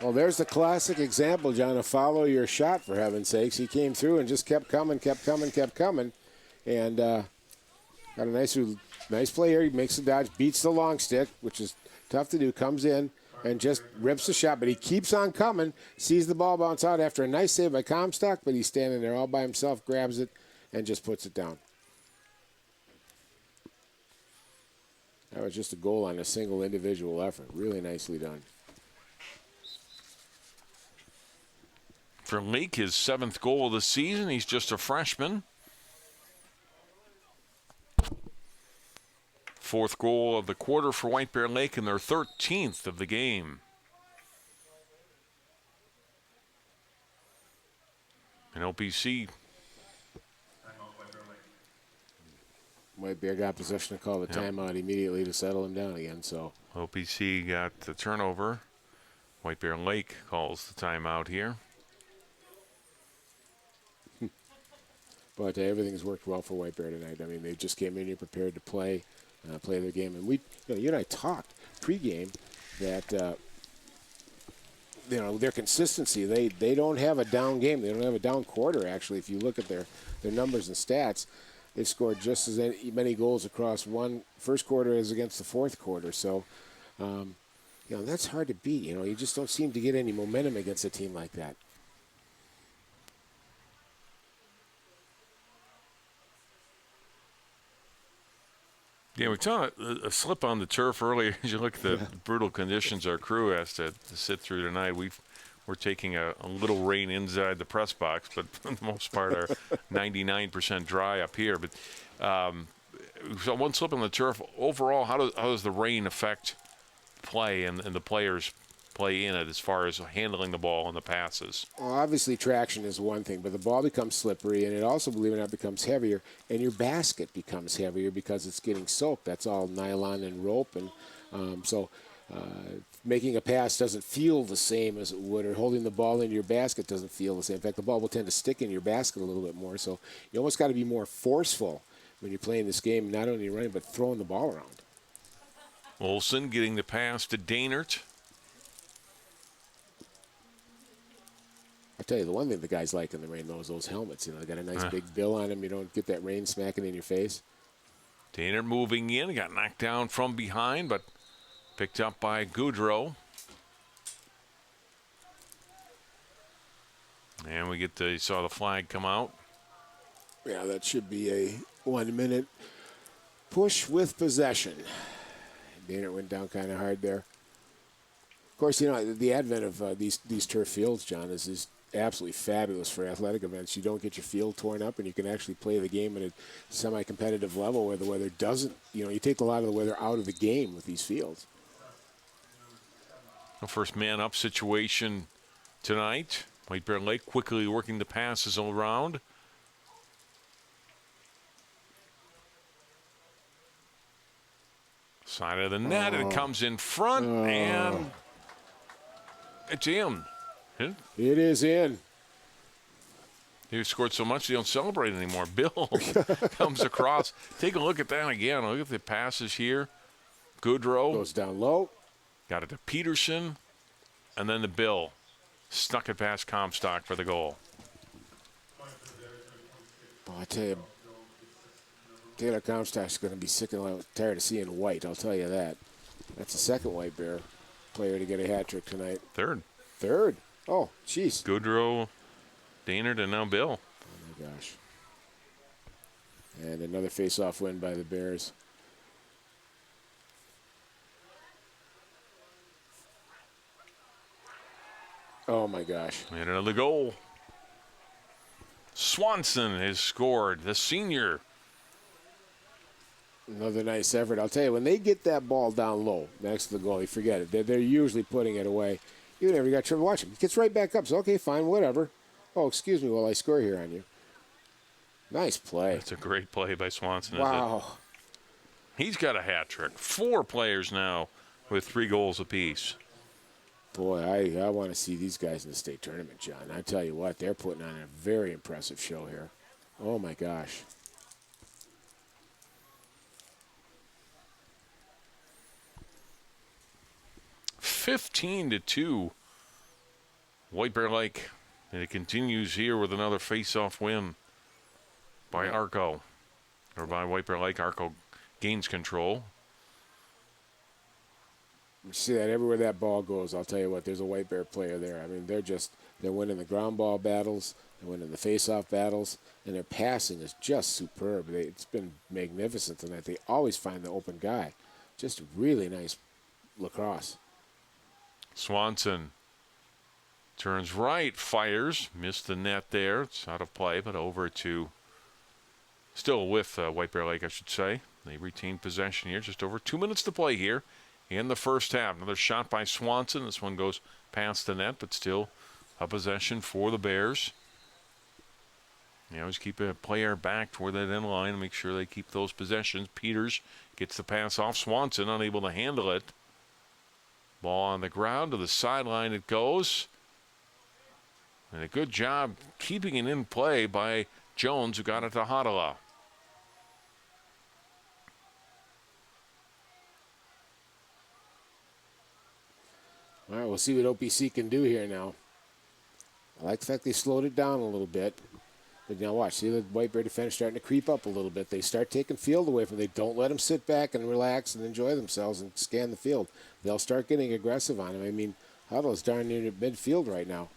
Well, there's the classic example, John, of follow your shot, for heaven's sakes. He came through and just kept coming. And got a nice play here. He makes the dodge, beats the long stick, which is tough to do, comes in and just rips the shot. But he keeps on coming, sees the ball bounce out after a nice save by Comstock, but he's standing there all by himself, grabs it, and just puts it down. That was just a goal on a single individual effort. Really nicely done. For Leak, his 7th goal of the season. He's just a freshman. 4th goal of the quarter for White Bear Lake and their 13th of the game. And OPC. White Bear got possession to call the timeout immediately to settle him down again. So OPC got the turnover. White Bear Lake calls the timeout here. But everything's worked well for White Bear tonight. I mean, they just came in here prepared to play their game. And you and I talked pregame that their consistency. They don't have a down game. They don't have a down quarter. Actually, if you look at their numbers and stats, they've scored just as many goals across first quarter as against the fourth quarter. So, that's hard to beat. You just don't seem to get any momentum against a team like that. Yeah, we saw a slip on the turf earlier. As you look at the brutal conditions our crew has to sit through tonight, we're taking a little rain inside the press box, but for the most part are 99% dry up here. But so one slip on the turf. Overall, how does the rain affect play and the players play in it as far as handling the ball and the passes? Well, obviously traction is one thing, but the ball becomes slippery, and it also, believe it or not, becomes heavier, and your basket becomes heavier because it's getting soaked. That's all nylon and rope, and making a pass doesn't feel the same as it would, or holding the ball into your basket doesn't feel the same. In fact, the ball will tend to stick in your basket a little bit more, so you almost got to be more forceful when you're playing this game, not only running, but throwing the ball around. Olsen getting the pass to Dainert. I'll tell you, the one thing the guys like in the rain, those helmets. They got a nice big bill on them. You don't get that rain smacking in your face. Dainert moving in, got knocked down from behind, but picked up by Goudreau. And you saw the flag come out. Yeah, that should be a 1 minute push with possession. Dana went down kind of hard there. Of course, you know, the advent of these turf fields, John, is absolutely fabulous for athletic events. You don't get your field torn up, and you can actually play the game at a semi-competitive level where the weather doesn't, you know, you take a lot of the weather out of the game with these fields. The first man-up situation tonight. White Bear Lake quickly working the passes around. Side of the net, it comes in front, and it's in. It is in. He scored so much they don't celebrate anymore. Bill comes across. Take a look at that again. Look at the passes here. Goodrow. Goes down low. Got it to Peterson. And then to Bill. Snuck it past Comstock for the goal. Oh, I tell you, Taylor Comstock's going to be sick and tired of seeing white, I'll tell you that. That's the second White Bear player to get a hat trick tonight. Third. Oh, jeez. Goodrow, Daynard, and now Bill. Oh, my gosh. And another face-off win by the Bears. Oh, my gosh. And another goal. Swanson has scored, the senior. Another nice effort. I'll tell you, when they get that ball down low next to the goal, you forget it. They're usually putting it away. You never got trouble watching. He gets right back up. So, okay, fine, whatever. Oh, excuse me while I score here on you. Nice play. That's a great play by Swanson. Wow. He's got a hat trick. 4 players now with 3 goals apiece. Boy, I want to see these guys in the state tournament, John. I tell you what, they're putting on a very impressive show here. Oh, my gosh. (15-2), White Bear Lake. And it continues here with another face-off win by Arco. Or by White Bear Lake. Arco gains control. You see that everywhere that ball goes, I'll tell you what, there's a White Bear player there. I mean, they're winning the ground ball battles, they're winning the face-off battles, and their passing is just superb. It's been magnificent tonight. They always find the open guy. Just really nice lacrosse. Swanson turns right, fires, missed the net there. It's out of play, but over to, still with White Bear Lake, I should say. They retain possession here. Just over 2 minutes to play here in the first half. Another shot by Swanson. This one goes past the net, but still a possession for the Bears. You always keep a player back toward that end line and make sure they keep those possessions. Peters gets the pass off Swanson, unable to handle it. Ball on the ground, to the sideline it goes. And a good job keeping it in play by Jones, who got it to Hadala. All right, we'll see what OPC can do here now. I like the fact they slowed it down a little bit. But now watch, see the White Bear defense starting to creep up a little bit. They start taking field away from them. They don't let them sit back and relax and enjoy themselves and scan the field. They'll start getting aggressive on them. I mean, Huddle's darn near midfield right now.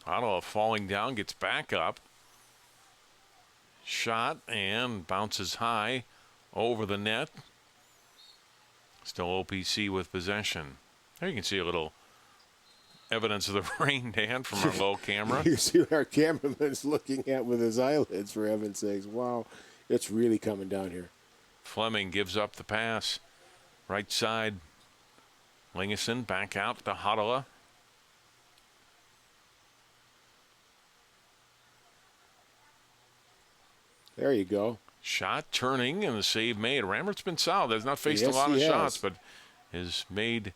Hadala falling down, gets back up. Shot and bounces high over the net. Still OPC with possession. There you can see a little evidence of the rain, Dan, from our low camera. You see what our cameraman's looking at with his eyelids, for heaven's sakes. Wow, it's really coming down here. Fleming gives up the pass. Right side. Lingeson back out to Hadala. There you go. Shot turning and the save made. Rammert's been solid. Has not faced Yes, a lot of he shots, has. but has made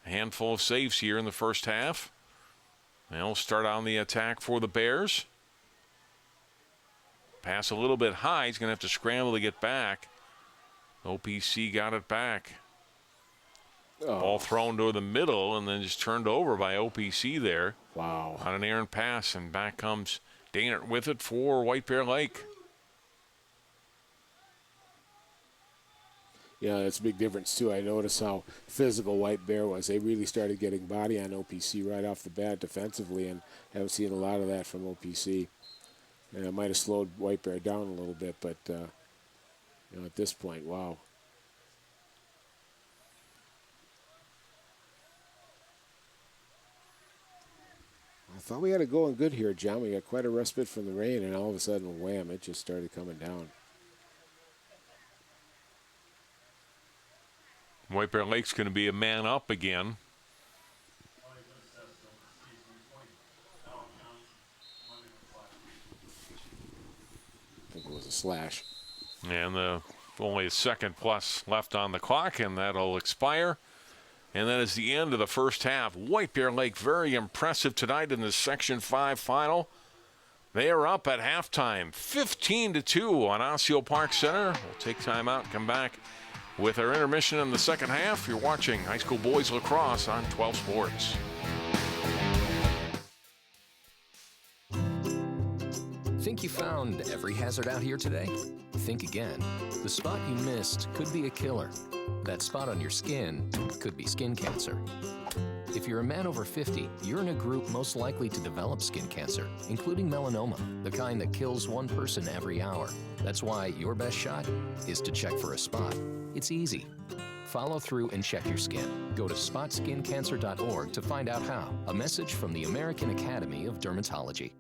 a handful of saves here in the first half. They'll start on the attack for the Bears. Pass a little bit high. He's going to have to scramble to get back. OPC got it back. Oh. Ball thrown to the middle and then just turned over by OPC there. Wow. On an errant pass, and back comes Daynard with it for White Bear Lake. Yeah, that's a big difference, too. I noticed how physical White Bear was. They really started getting body on OPC right off the bat defensively, and haven't seen a lot of that from OPC. Yeah, it might have slowed White Bear down a little bit, but at this point, wow. I thought we had it going good here, John. We got quite a respite from the rain, and all of a sudden, wham, it just started coming down. White Bear Lake's going to be a man up again. I think it was a slash. And only a second plus left on the clock, and that'll expire. And that is the end of the first half. White Bear Lake very impressive tonight in the Section 5 final. They are up at halftime, 15-2 on Osseo-Park Center. We'll take time out and come back with our intermission in the second half. You're watching high school boys lacrosse on 12 Sports. Think you found every hazard out here today? Think again. The spot you missed could be a killer. That spot on your skin could be skin cancer. If you're a man over 50, you're in a group most likely to develop skin cancer, including melanoma, the kind that kills one person every hour. That's why your best shot is to check for a spot. It's easy. Follow through and check your skin. Go to spotskincancer.org to find out how. A message from the American Academy of Dermatology.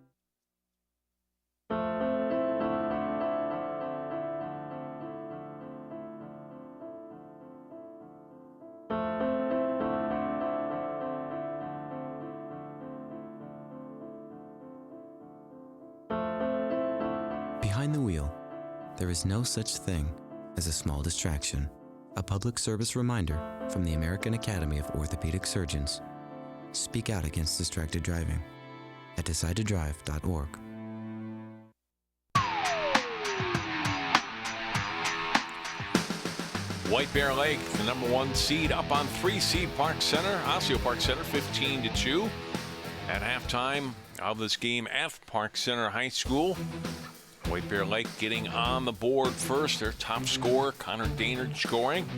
Behind the wheel, there is no such thing as a small distraction. A public service reminder from the American Academy of Orthopedic Surgeons. Speak out against distracted driving at decidetodrive.org. White Bear Lake, the number 1 seed, up on 3 seed Park Center, Osseo-Park Center, 15-2 at halftime of this game at Park Center High School. White Bear Lake getting on the board first. Their top scorer, Connor Daynard, scoring.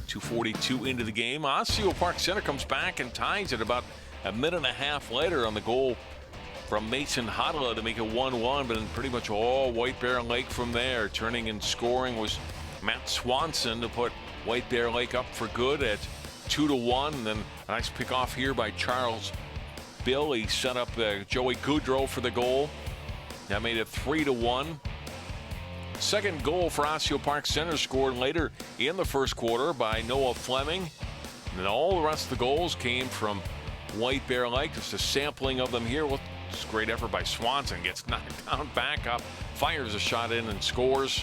2:42 into the game. Osseo-Park Center comes back and ties it about a minute and a half later on the goal from Mason Hodala to make it 1-1, but pretty much all White Bear Lake from there. Turning and scoring was Matt Swanson to put White Bear Lake up for good at 2-1. And then a nice pick off here by Charles Bill. He set up Joey Goudreau for the goal. That made it 3-1. Second goal for Osseo-Park Center scored later in the first quarter by Noah Fleming. And then all the rest of the goals came from White Bear Lake. Just a sampling of them here. Well, just a great effort by Swanson. Gets knocked down, back up, fires a shot in and scores.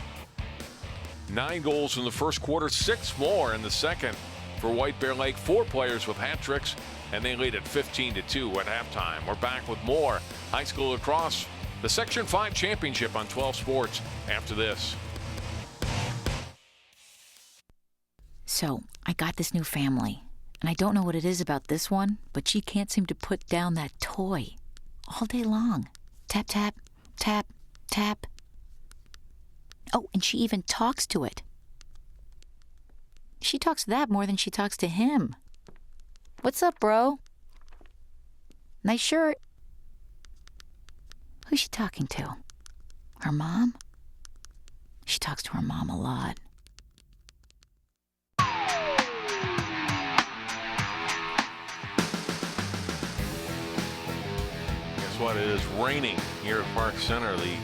9 goals in the first quarter, 6 more in the second for White Bear Lake. 4 players with hat tricks, and they lead at 15-2 at halftime. We're back with more high school lacrosse. The Section 5 Championship on 12 Sports after this. So, I got this new family, and I don't know what it is about this one, but she can't seem to put down that toy all day long. Tap, tap, tap, tap. Oh, and she even talks to it. She talks to that more than she talks to him. What's up, bro? Nice shirt. Who's she talking to? Her mom? She talks to her mom a lot. Guess what? It is raining here at Park Center. The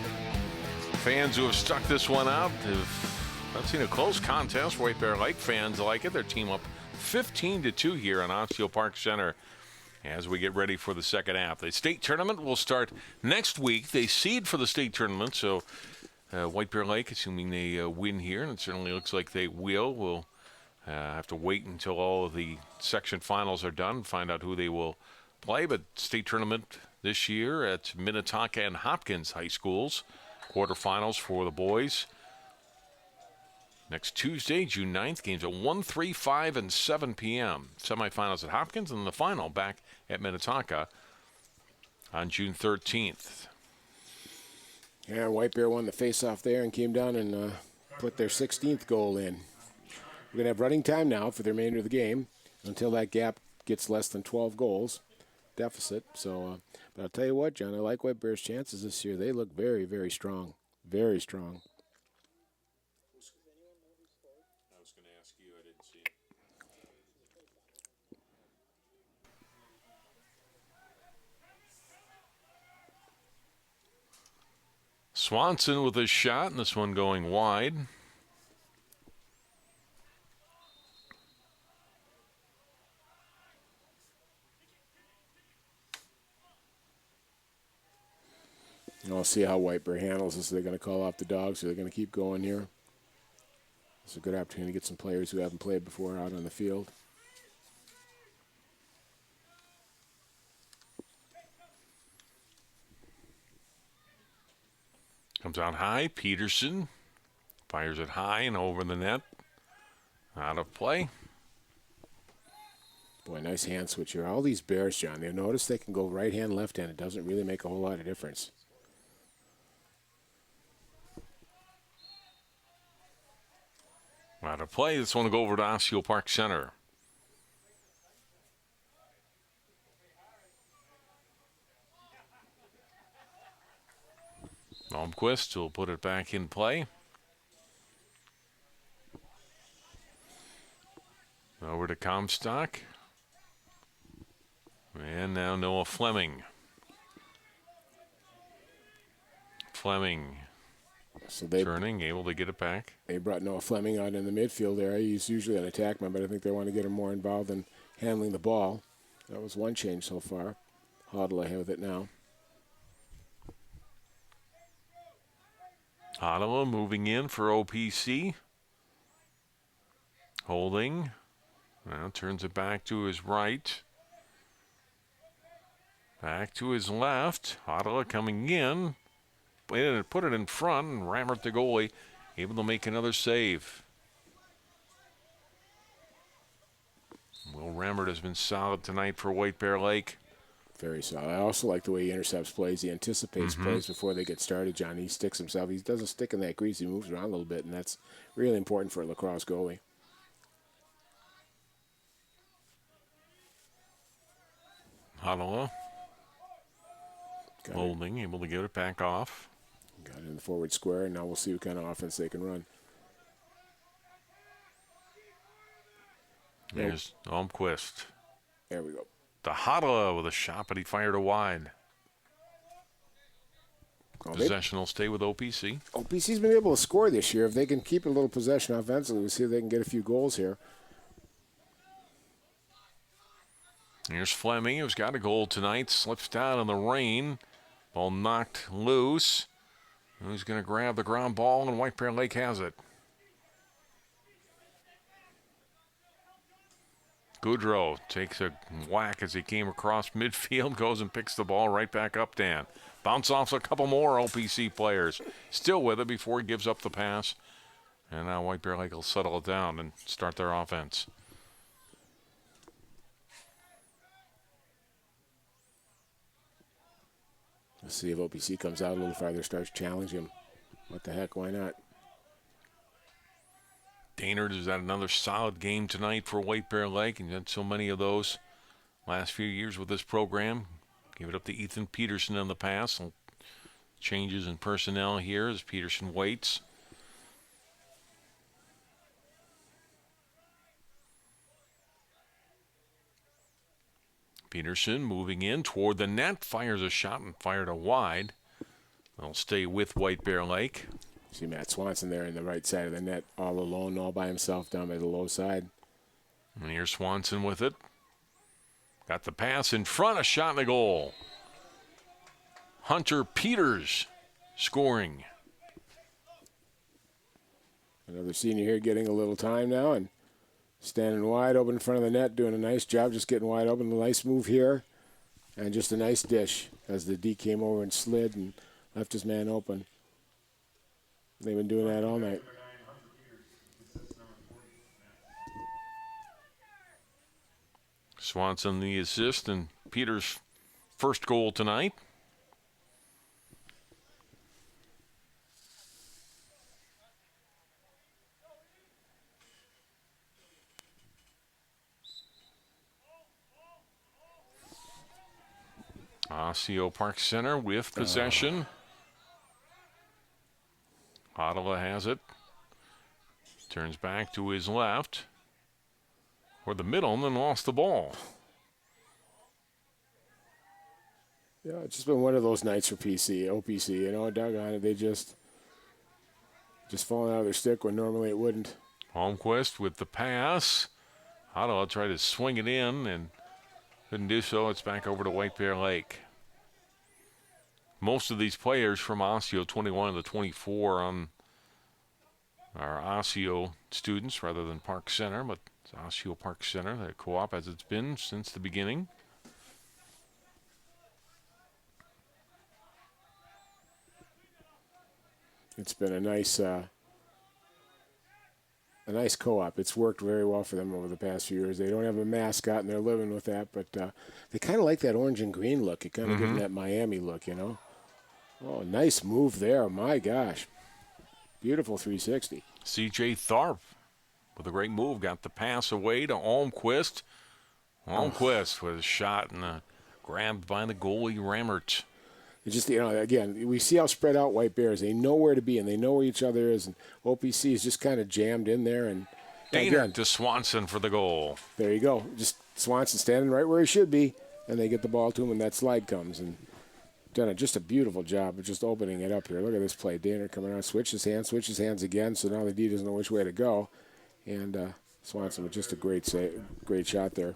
fans who have stuck this one out have not seen a close contest. White Bear Lake fans like it. Their team up 15-2 here on Osseo-Park Center as we get ready for the second half. The state tournament will start next week. They seed for the state tournament, so White Bear Lake, assuming they win here, and it certainly looks like they will have to wait until all of the section finals are done, find out who they will play. But state tournament this year at Minnetonka and Hopkins High Schools. Quarterfinals for the boys. Next Tuesday, June 9th, games at 1, 3, 5, and 7 p.m. Semifinals at Hopkins, and the final back at Minnetonka on June 13th. Yeah, White Bear won the face-off there and came down and put their 16th goal in. We're going to have running time now for the remainder of the game until that gap gets less than 12 goals deficit. So, But I'll tell you what, John, I like White Bear's chances this year. They look very, very strong. Very strong. I was going to ask you. I didn't see it. Swanson with a shot, and this one going wide. And I'll see how White Bear handles this. They're going to call off the dogs, so they're going to keep going here. It's a good opportunity to get some players who haven't played before out on the field. Comes out high. Peterson fires it high and over the net. Out of play. Boy, nice hand switch here. All these Bears, John, you notice they can go right hand, left hand. It doesn't really make a whole lot of difference. Out of play. This one will go over to Osseo-Park Center. Malmquist will put it back in play. Over to Comstock. And now Noah Fleming. Fleming So they turning, able to get it back. They brought Noah Fleming out in the midfield area. He's usually an attackman, but I think they want to get him more involved in handling the ball. That was one change so far. Hoddle ahead with it now. Ottawa moving in for OPC. Holding. Now turns it back to his right. Back to his left. Ottawa coming in. Put it in front, and Rammert, the goalie, able to make another save. Will Rammert has been solid tonight for White Bear Lake. Very solid. I also like the way he intercepts plays. He anticipates plays before they get started, John. He sticks himself. He doesn't stick in that grease. He moves around a little bit, and that's really important for a lacrosse goalie. Ottawa holding, able to get it back off. Got it in the forward square, and now we'll see what kind of offense they can run. There's Almquist. There we go. The Ottawa with a shot, but he fired it wide. Possession will stay with OPC. OPC's been able to score this year. If they can keep a little possession offensively, we'll see if they can get a few goals here. Here's Fleming, who's got a goal tonight. Slips down in the rain. Ball knocked loose. Who's going to grab the ground ball, and White Bear Lake has it. Goudreau takes a whack as he came across midfield, goes and picks the ball right back up, Dan. Bounce off a couple more OPC players. Still with it before he gives up the pass. And now White Bear Lake will settle it down and start their offense. Let's see if OPC comes out a little farther, starts challenging him. What the heck, why not? Daynard has had another solid game tonight for White Bear Lake, and had so many of those last few years with this program. Give it up to Ethan Peterson in the pass. Changes in personnel here as Peterson waits. Peterson moving in toward the net, fires a shot and fired it wide. They'll stay with White Bear Lake. See Matt Swanson there in the right side of the net, all alone, all by himself down by the low side. And here's Swanson with it. Got the pass in front, a shot in the goal. Hunter Peters scoring. Another senior here getting a little time now and standing wide open in front of the net, doing a nice job, just getting wide open. A nice move here, and just a nice dish as the D came over and slid and left his man open. They've been doing that all night. Swanson the assist, and Peters' first goal tonight. Osseo-Park Center with possession. Ottawa has it. Turns back to his left. Or the middle, and then lost the ball. Yeah, it's just been one of those nights for OPC. You know, doggone it, they just falling out of their stick when normally it wouldn't. Holmquist with the pass. Ottawa tried to swing it in and couldn't do so. It's back over to White Bear Lake. Most of these players from Osseo, 21 of the 24 on our Osseo students rather than Park Center, but it's Osseo-Park Center, the co-op as it's been since the beginning. It's been a nice co-op. It's worked very well for them over the past few years. They don't have a mascot, and they're living with that, but they kind of like that orange and green look. It kind of gives them that Miami look, you know. Oh, nice move there. My gosh. Beautiful 360. C.J. Tharp with a great move. Got the pass away to Holmquist. Holmquist with a shot and grabbed by the goalie, Rammert. It's just, you know, again, we see how spread out White Bears. They know where to be, and they know where each other is. And OPC is just kind of jammed in there. And Daynard to Swanson for the goal. There you go. Just Swanson standing right where he should be, and they get the ball to him, and that slide comes. And done just a beautiful job of just opening it up here. Look at this play. Daynard coming out, switches hands again, so now the D doesn't know which way to go. And Swanson with just a great shot there.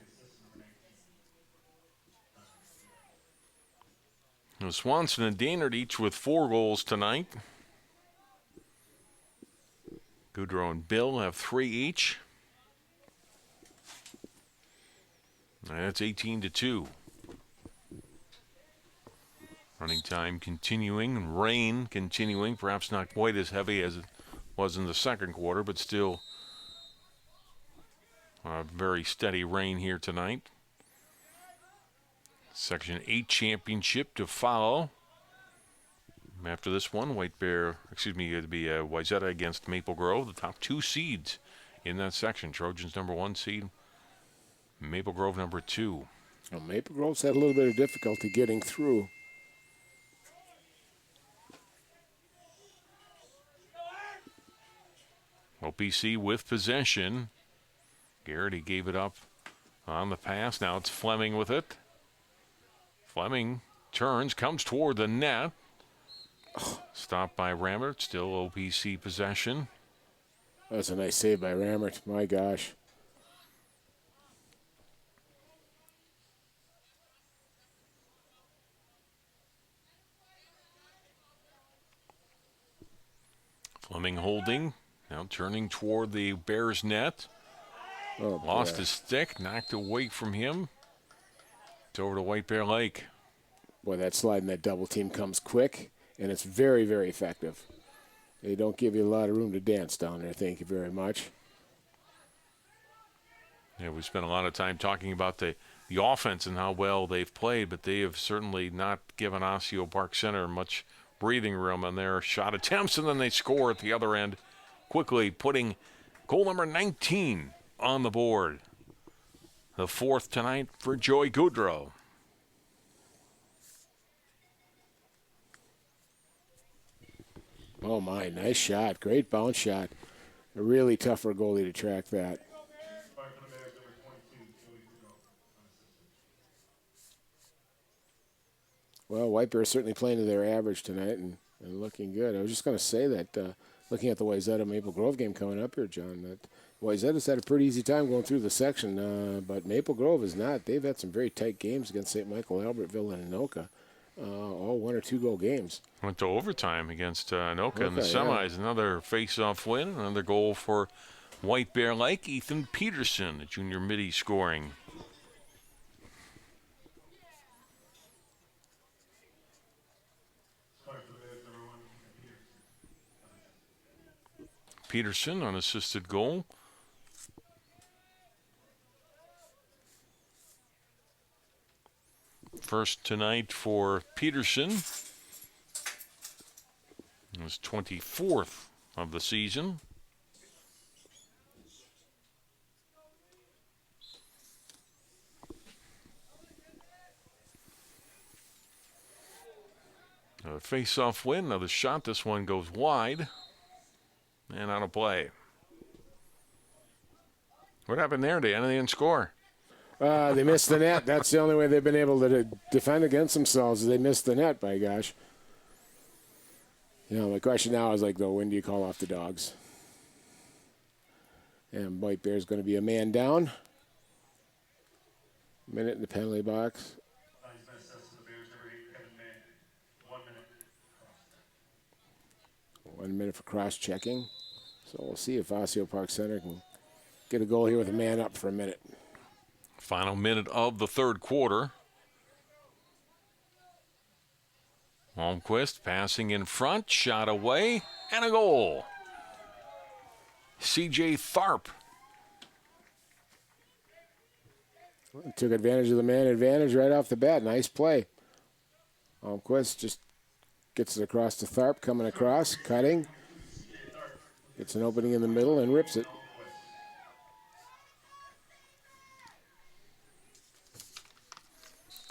Swanson and Daynard each with 4 goals tonight. Goudreau and Bill have 3 each. That's 18-2. Running time continuing and rain continuing. Perhaps not quite as heavy as it was in the second quarter, but still very steady rain here tonight. Section 8 championship to follow. After this one, it'd be Wayzata against Maple Grove, the top 2 seeds in that section. Trojans number 1 seed, Maple Grove number 2. Well, Maple Grove's had a little bit of difficulty getting through. OPC with possession. Garrity gave it up on the pass. Now it's Fleming with it. Fleming turns, comes toward the net. Stopped by Rammert. Still OPC possession. That's a nice save by Rammert. My gosh. Fleming holding. Now turning toward the Bears net. Oh, lost his stick. Knocked away from him. It's over to White Bear Lake. Boy, that slide and that double team comes quick, and it's very, very effective. They don't give you a lot of room to dance down there. Thank you very much. Yeah, we spent a lot of time talking about the offense and how well they've played, but they have certainly not given Osseo-Park Center much breathing room on their shot attempts, and then they score at the other end, quickly putting goal number 19 on the board. The 4th tonight for Joey Goudreau. Oh, my, nice shot. Great bounce shot. Really tough for a goalie to track that. Well, White Bear certainly playing to their average tonight and looking good. I was just going to say that looking at the Wayzata Maple Grove game coming up here, John, that Wayzata's had a pretty easy time going through the section, but Maple Grove is not. They've had some very tight games against St. Michael, Albertville, and Anoka. All 1 or 2 goal games. Went to overtime against Anoka in the semis. Yeah. Another face-off win. Another goal for White Bear Lake. Ethan Peterson, the junior midi, scoring. Peterson on assisted goal. First tonight for Peterson. His 24th of the season. A face-off win. Another shot. This one goes wide and out of play. What happened there, Dan? They didn't score. They missed the net. That's the only way they've been able to defend against themselves is they missed the net, by gosh. You know, my question now is like, though, when do you call off the Dogs? And White Bear's going to be a man down. Minute in the penalty box. 1 minute for cross-checking. So we'll see if Osseo-Park Center can get a goal here with a man up for a minute. Final minute of the third quarter. Holmquist passing in front, shot away, and a goal. C.J. Tharp. Took advantage of the man advantage right off the bat. Nice play. Holmquist just gets it across to Tharp, coming across, cutting. Gets an opening in the middle and rips it.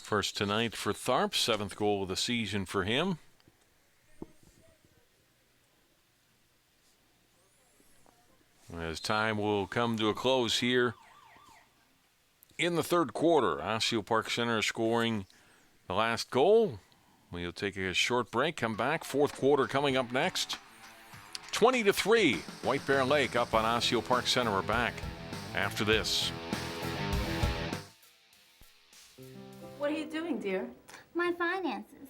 First tonight for Tharp, 7th goal of the season for him. As time will come to a close here in the third quarter, Osseo-Park Center scoring the last goal. We'll take a short break, come back. Fourth quarter coming up next. 20-3, White Bear Lake up on Osseo-Park Center. We're back after this. What are you doing, dear? My finances.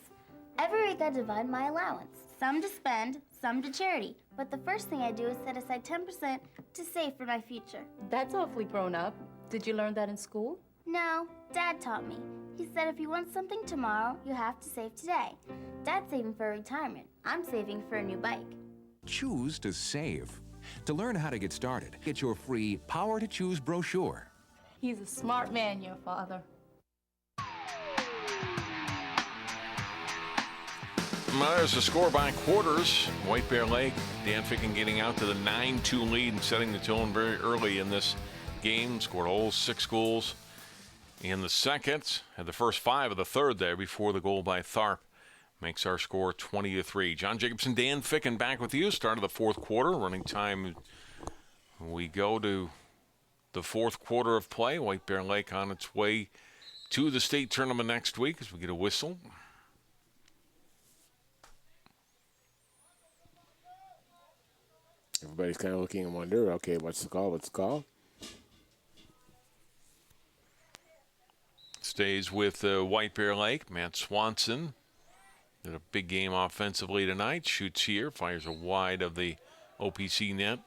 Every week I divide my allowance. Some to spend, some to charity. But the first thing I do is set aside 10% to save for my future. That's awfully grown up. Did you learn that in school? No, Dad taught me. He said if you want something tomorrow, you have to save today. Dad's saving for retirement. I'm saving for a new bike. Choose to save. To learn how to get started, get your free Power to Choose brochure. He's a smart man, your father. Well, there's the score by quarters. White Bear Lake, Dan Ficken getting out to the 9-2 lead and setting the tone very early in this game. Scored all 6 goals in the second. Had the first 5 of the third there before the goal by Tharp. Makes our score 20-3. John Jacobson, Dan Ficken back with you. Start of the fourth quarter. Running time, we go to the fourth quarter of play. White Bear Lake on its way to the state tournament next week as we get a whistle. Everybody's kind of looking and wonder, okay, what's the call? What's the call? Stays with White Bear Lake. Matt Swanson did a big game offensively tonight. Shoots here, fires a wide of the OPC net.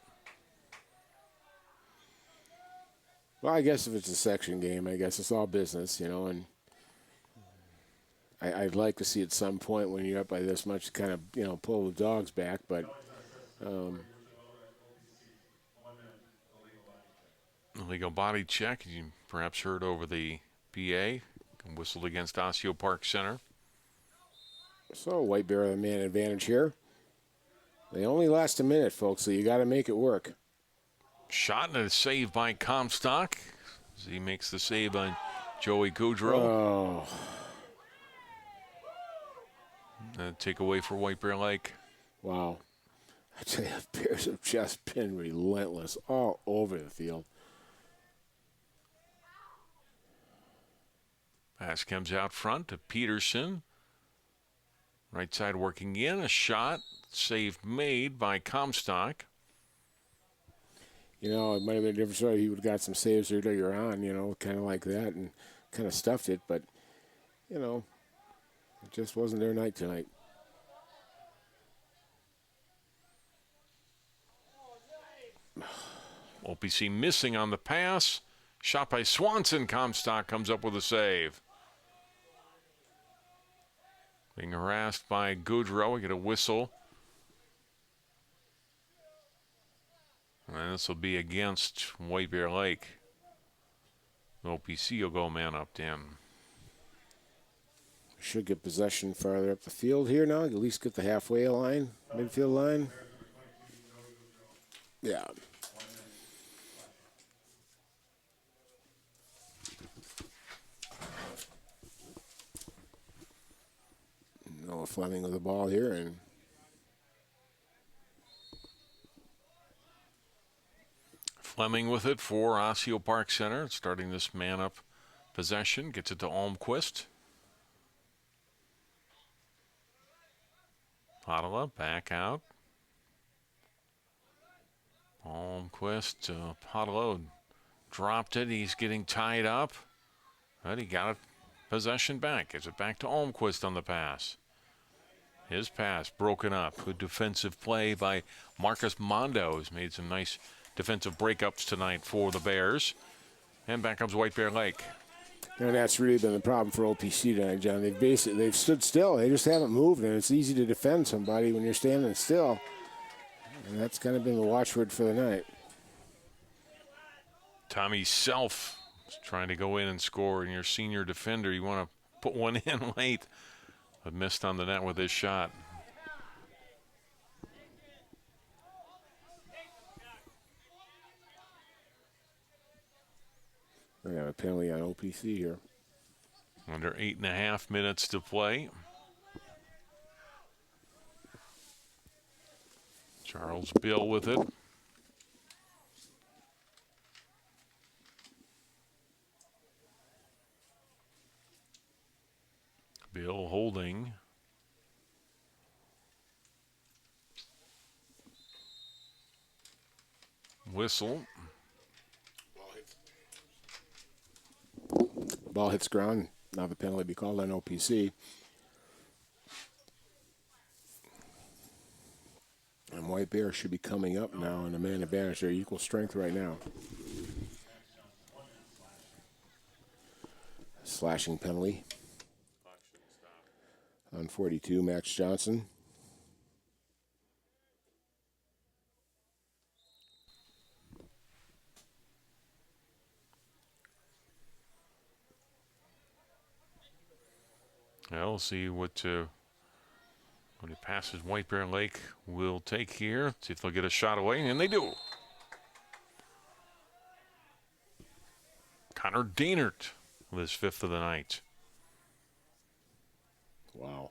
Well, I guess if it's a section game, I guess it's all business, you know, and I'd like to see at some point when you're up by this much kind of, you know, pull the Dogs back, but illegal body check, you perhaps heard over the PA, whistled against Osseo-Park Center. So White Bear the man advantage here. They only last a minute, folks, so you got to make it work. Shot and a save by Comstock as he makes the save on Joey Goudreau. Oh. Take away for White Bear Lake. Wow. I tell you, the Bears have just been relentless all over the field. Pass comes out front to Peterson. Right side working in. A shot. Save made by Comstock. You know, it might have been a different story. He would have got some saves earlier on, you know, kind of like that, and kind of stuffed it. But, you know, it just wasn't their night tonight. OPC missing on the pass. Shot by Swanson. Comstock comes up with a save. Being harassed by Goudreau. We get a whistle. And this will be against White Bear Lake. OPC will go man up 10. Should get possession farther up the field here now. At least get the halfway line, midfield line. Yeah. No Fleming with the ball here, and Fleming with it for Osseo-Park Center, starting this man-up possession. Gets it to Almquist. Padula back out. Almquist, Padula dropped it. He's getting tied up. But he got it possession back. Gives it back to Almquist on the pass. His pass broken up. Good defensive play by Marcus Mondo, who's made some nice defensive breakups tonight for the Bears. And back comes White Bear Lake. And that's really been the problem for OPC tonight, John. They've stood still. They just haven't moved, and it's easy to defend somebody when you're standing still. And that's kind of been the watchword for the night. Tommy Self is trying to go in and score, and your senior defender, you want to put one in late, but missed on the net with his shot. We have a penalty on OPC here. Under 8.5 minutes to play. Charles Bill with it. Bill holding. Whistle. Ball hits ground. Now the penalty be called on OPC. And White Bear should be coming up now in a man advantage. They're equal strength right now. Slashing penalty on 42, Max Johnson. Well, we'll see what he passes White Bear Lake will take here. See if they'll get a shot away, and they do. Connor Dainert with his 5th of the night. Wow.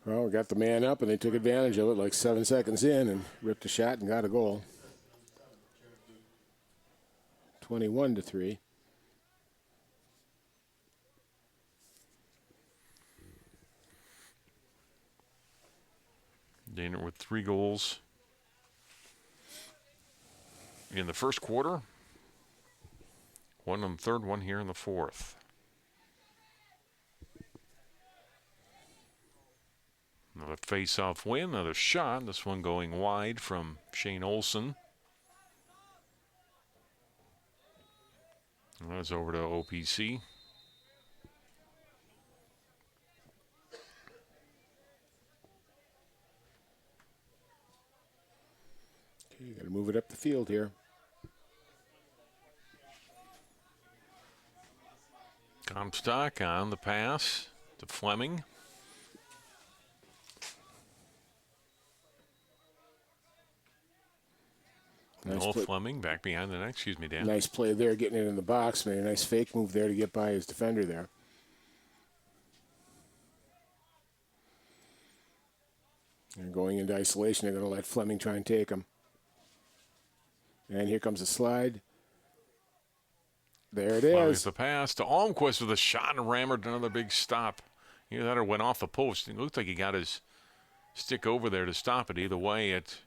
Well, we got the man up, and they took advantage of it like 7 seconds in and ripped a shot and got a goal. 21-3. Dainert with 3 goals in the first quarter. 1 in the third, 1 here in the fourth. Another face-off win, another shot. This one going wide from Shane Olson. That's over to OPC. Okay, you got to move it up the field here. Comstock on the pass to Fleming. Noel Fleming back behind the net. Excuse me, Dan. Nice play there, getting it in the box. Made a nice fake move there to get by his defender there. And going into isolation, they're going to let Fleming try and take him. And here comes a slide. There it is. The pass to Almquist with a shot and rammered another big stop. Either that or went off the post. It looked like he got his stick over there to stop it. Either way, it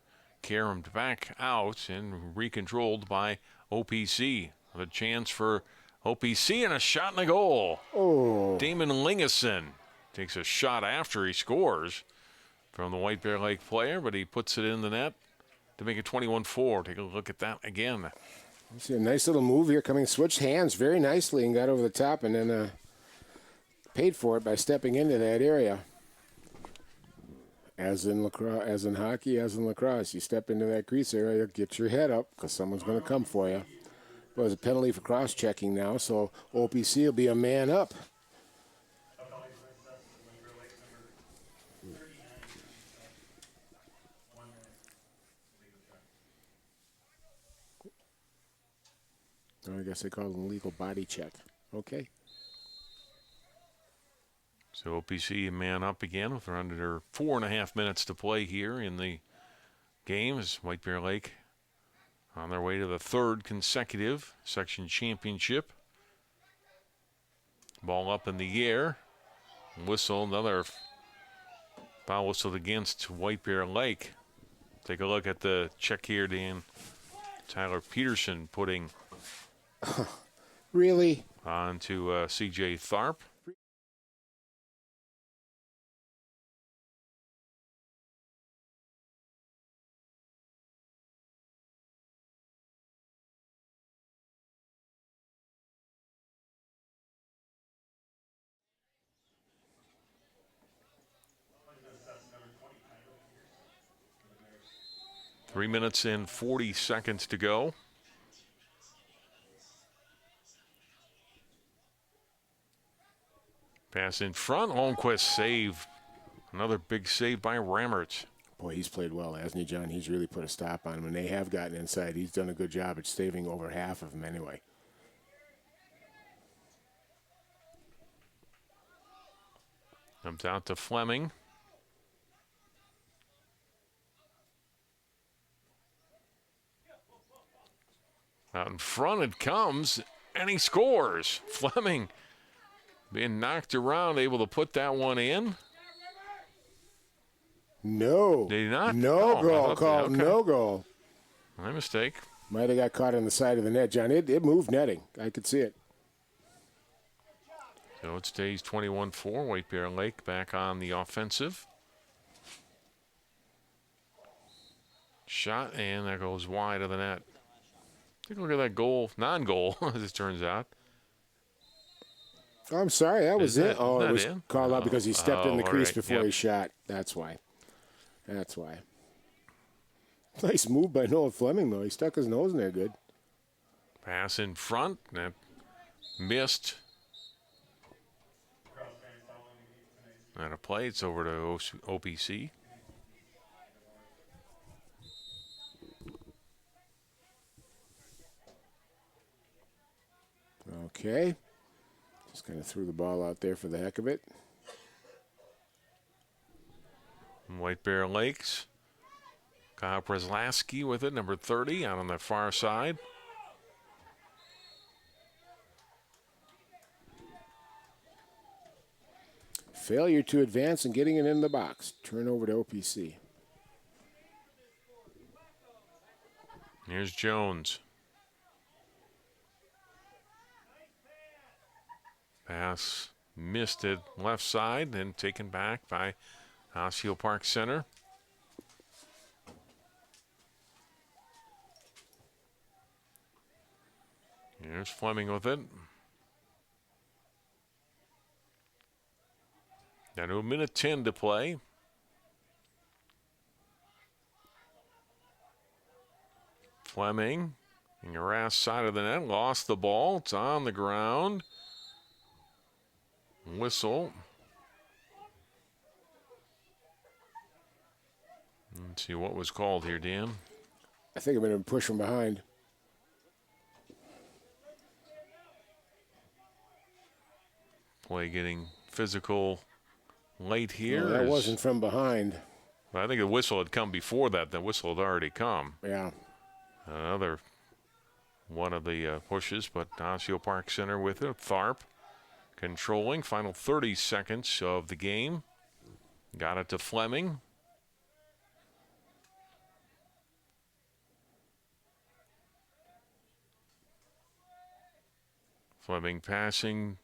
caromed back out and recontrolled by OPC. A chance for OPC and a shot and a goal. Oh. Damon Lingeson takes a shot after he scores from the White Bear Lake player, but he puts it in the net to make it 21-4. Take a look at that again. You see a nice little move here coming, switched hands very nicely and got over the top and then paid for it by stepping into that area. As in lacrosse, as in hockey, as in lacrosse, you step into that crease area, get your head up because someone's going to come for you. Well, there's a penalty for cross-checking now, so OPC will be a man up. I guess they call it an illegal body check. Okay. So OPC man up again with under 4.5 minutes to play here in the game as White Bear Lake on their way to the third consecutive section championship. Ball up in the air. Whistle, another foul whistled against White Bear Lake. Take a look at the check here, Dan. Tyler Peterson putting really on to C.J. Tharp. Three minutes and 40 seconds to go. Pass in front. Holmquist save. Another big save by Rammerts. Boy, he's played well, hasn't he, John? He's really put a stop on him. And they have gotten inside. He's done a good job at saving over half of them anyway. Comes out to Fleming. Out in front it comes, and he scores. Fleming being knocked around, able to put that one in. No. Did he not? No goal called. Okay. No goal. My mistake. Might have got caught on the side of the net, John. It moved netting. I could see it. So it stays 21-4. White Bear Lake back on the offensive. Shot, and that goes wide of the net. Take a look at that goal, non-goal, as it turns out. Oh, I'm sorry, that was it. Oh, it was called out because he stepped in the crease before he shot. That's why. That's why. Nice move by Noah Fleming, though. He stuck his nose in there good. Pass in front. That missed. And a play. It's over to OPC. Okay. Just kind of threw the ball out there for the heck of it. White Bear Lakes. Kyle Preslaski with it, number 30, out on the far side. Failure to advance and getting it in the box. Turn over to OPC. Here's Jones. Pass missed it left side, then taken back by Osseo-Park Center. Here's Fleming with it. Down to 1:10 to play. Fleming, in your ass side of the net, lost the ball. It's on the ground. Whistle. Let's see what was called here, Dan. I think I'm going to push from behind. Play getting physical late here. No, that wasn't from behind. I think the whistle had come before that. The whistle had already come. Yeah. Another one of the pushes, but Osseo-Park Center with it. Tharp controlling. Final 30 seconds of the game. Got it to Fleming. Fleming passing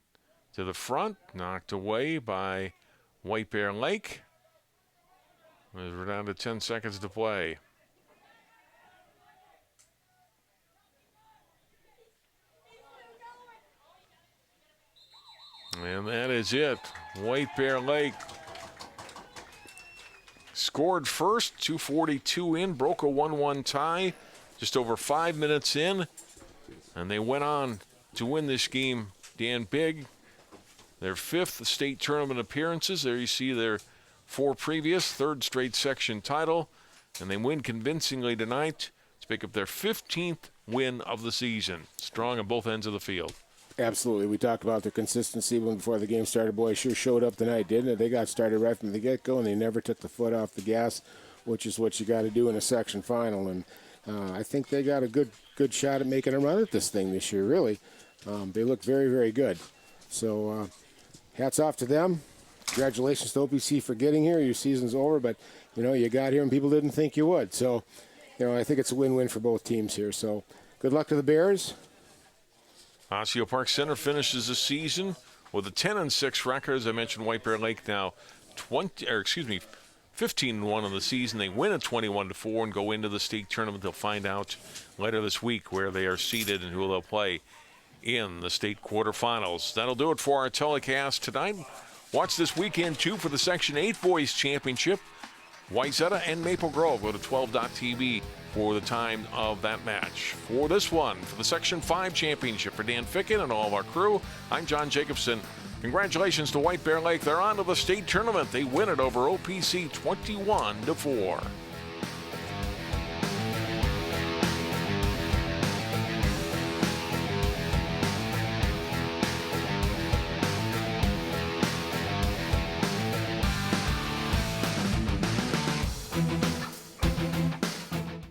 to the front, knocked away by White Bear Lake. We're down to 10 seconds to play. And that is it. White Bear Lake scored first, 2:42 in, broke a 1-1 tie, just over 5 minutes in, and they went on to win this game, Dan, big. Their 5th state tournament appearances. There you see their 4 previous, 3rd straight section title, and they win convincingly tonight to pick up their 15th win of the season. Strong on both ends of the field. Absolutely. We talked about their consistency before the game started. Boy, it sure showed up tonight, didn't it? They got started right from the get-go, and they never took the foot off the gas, which is what you got to do in a section final. And I think they got a good shot at making a run at this thing this year, really. They look very, very good. So hats off to them. Congratulations to OPC for getting here. Your season's over, but, you got here and people didn't think you would. So, I think it's a win-win for both teams here. So good luck to the Bears. Osseo-Park Center finishes the season with a 10-6 record. As I mentioned, White Bear Lake now 15-1 in the season. They win at 21-4 and go into the state tournament. They'll find out later this week where they are seated and who they'll play in the state quarterfinals. That'll do it for our telecast tonight. Watch this weekend, too, for the Section 8 Boys Championship. Wayzata and Maple Grove. Go to 12.tv for the time of that match. For this one, for the Section 5 Championship, for Dan Ficken and all of our crew, I'm John Jacobson. Congratulations to White Bear Lake. They're on to the state tournament. They win it over OPC 21-4.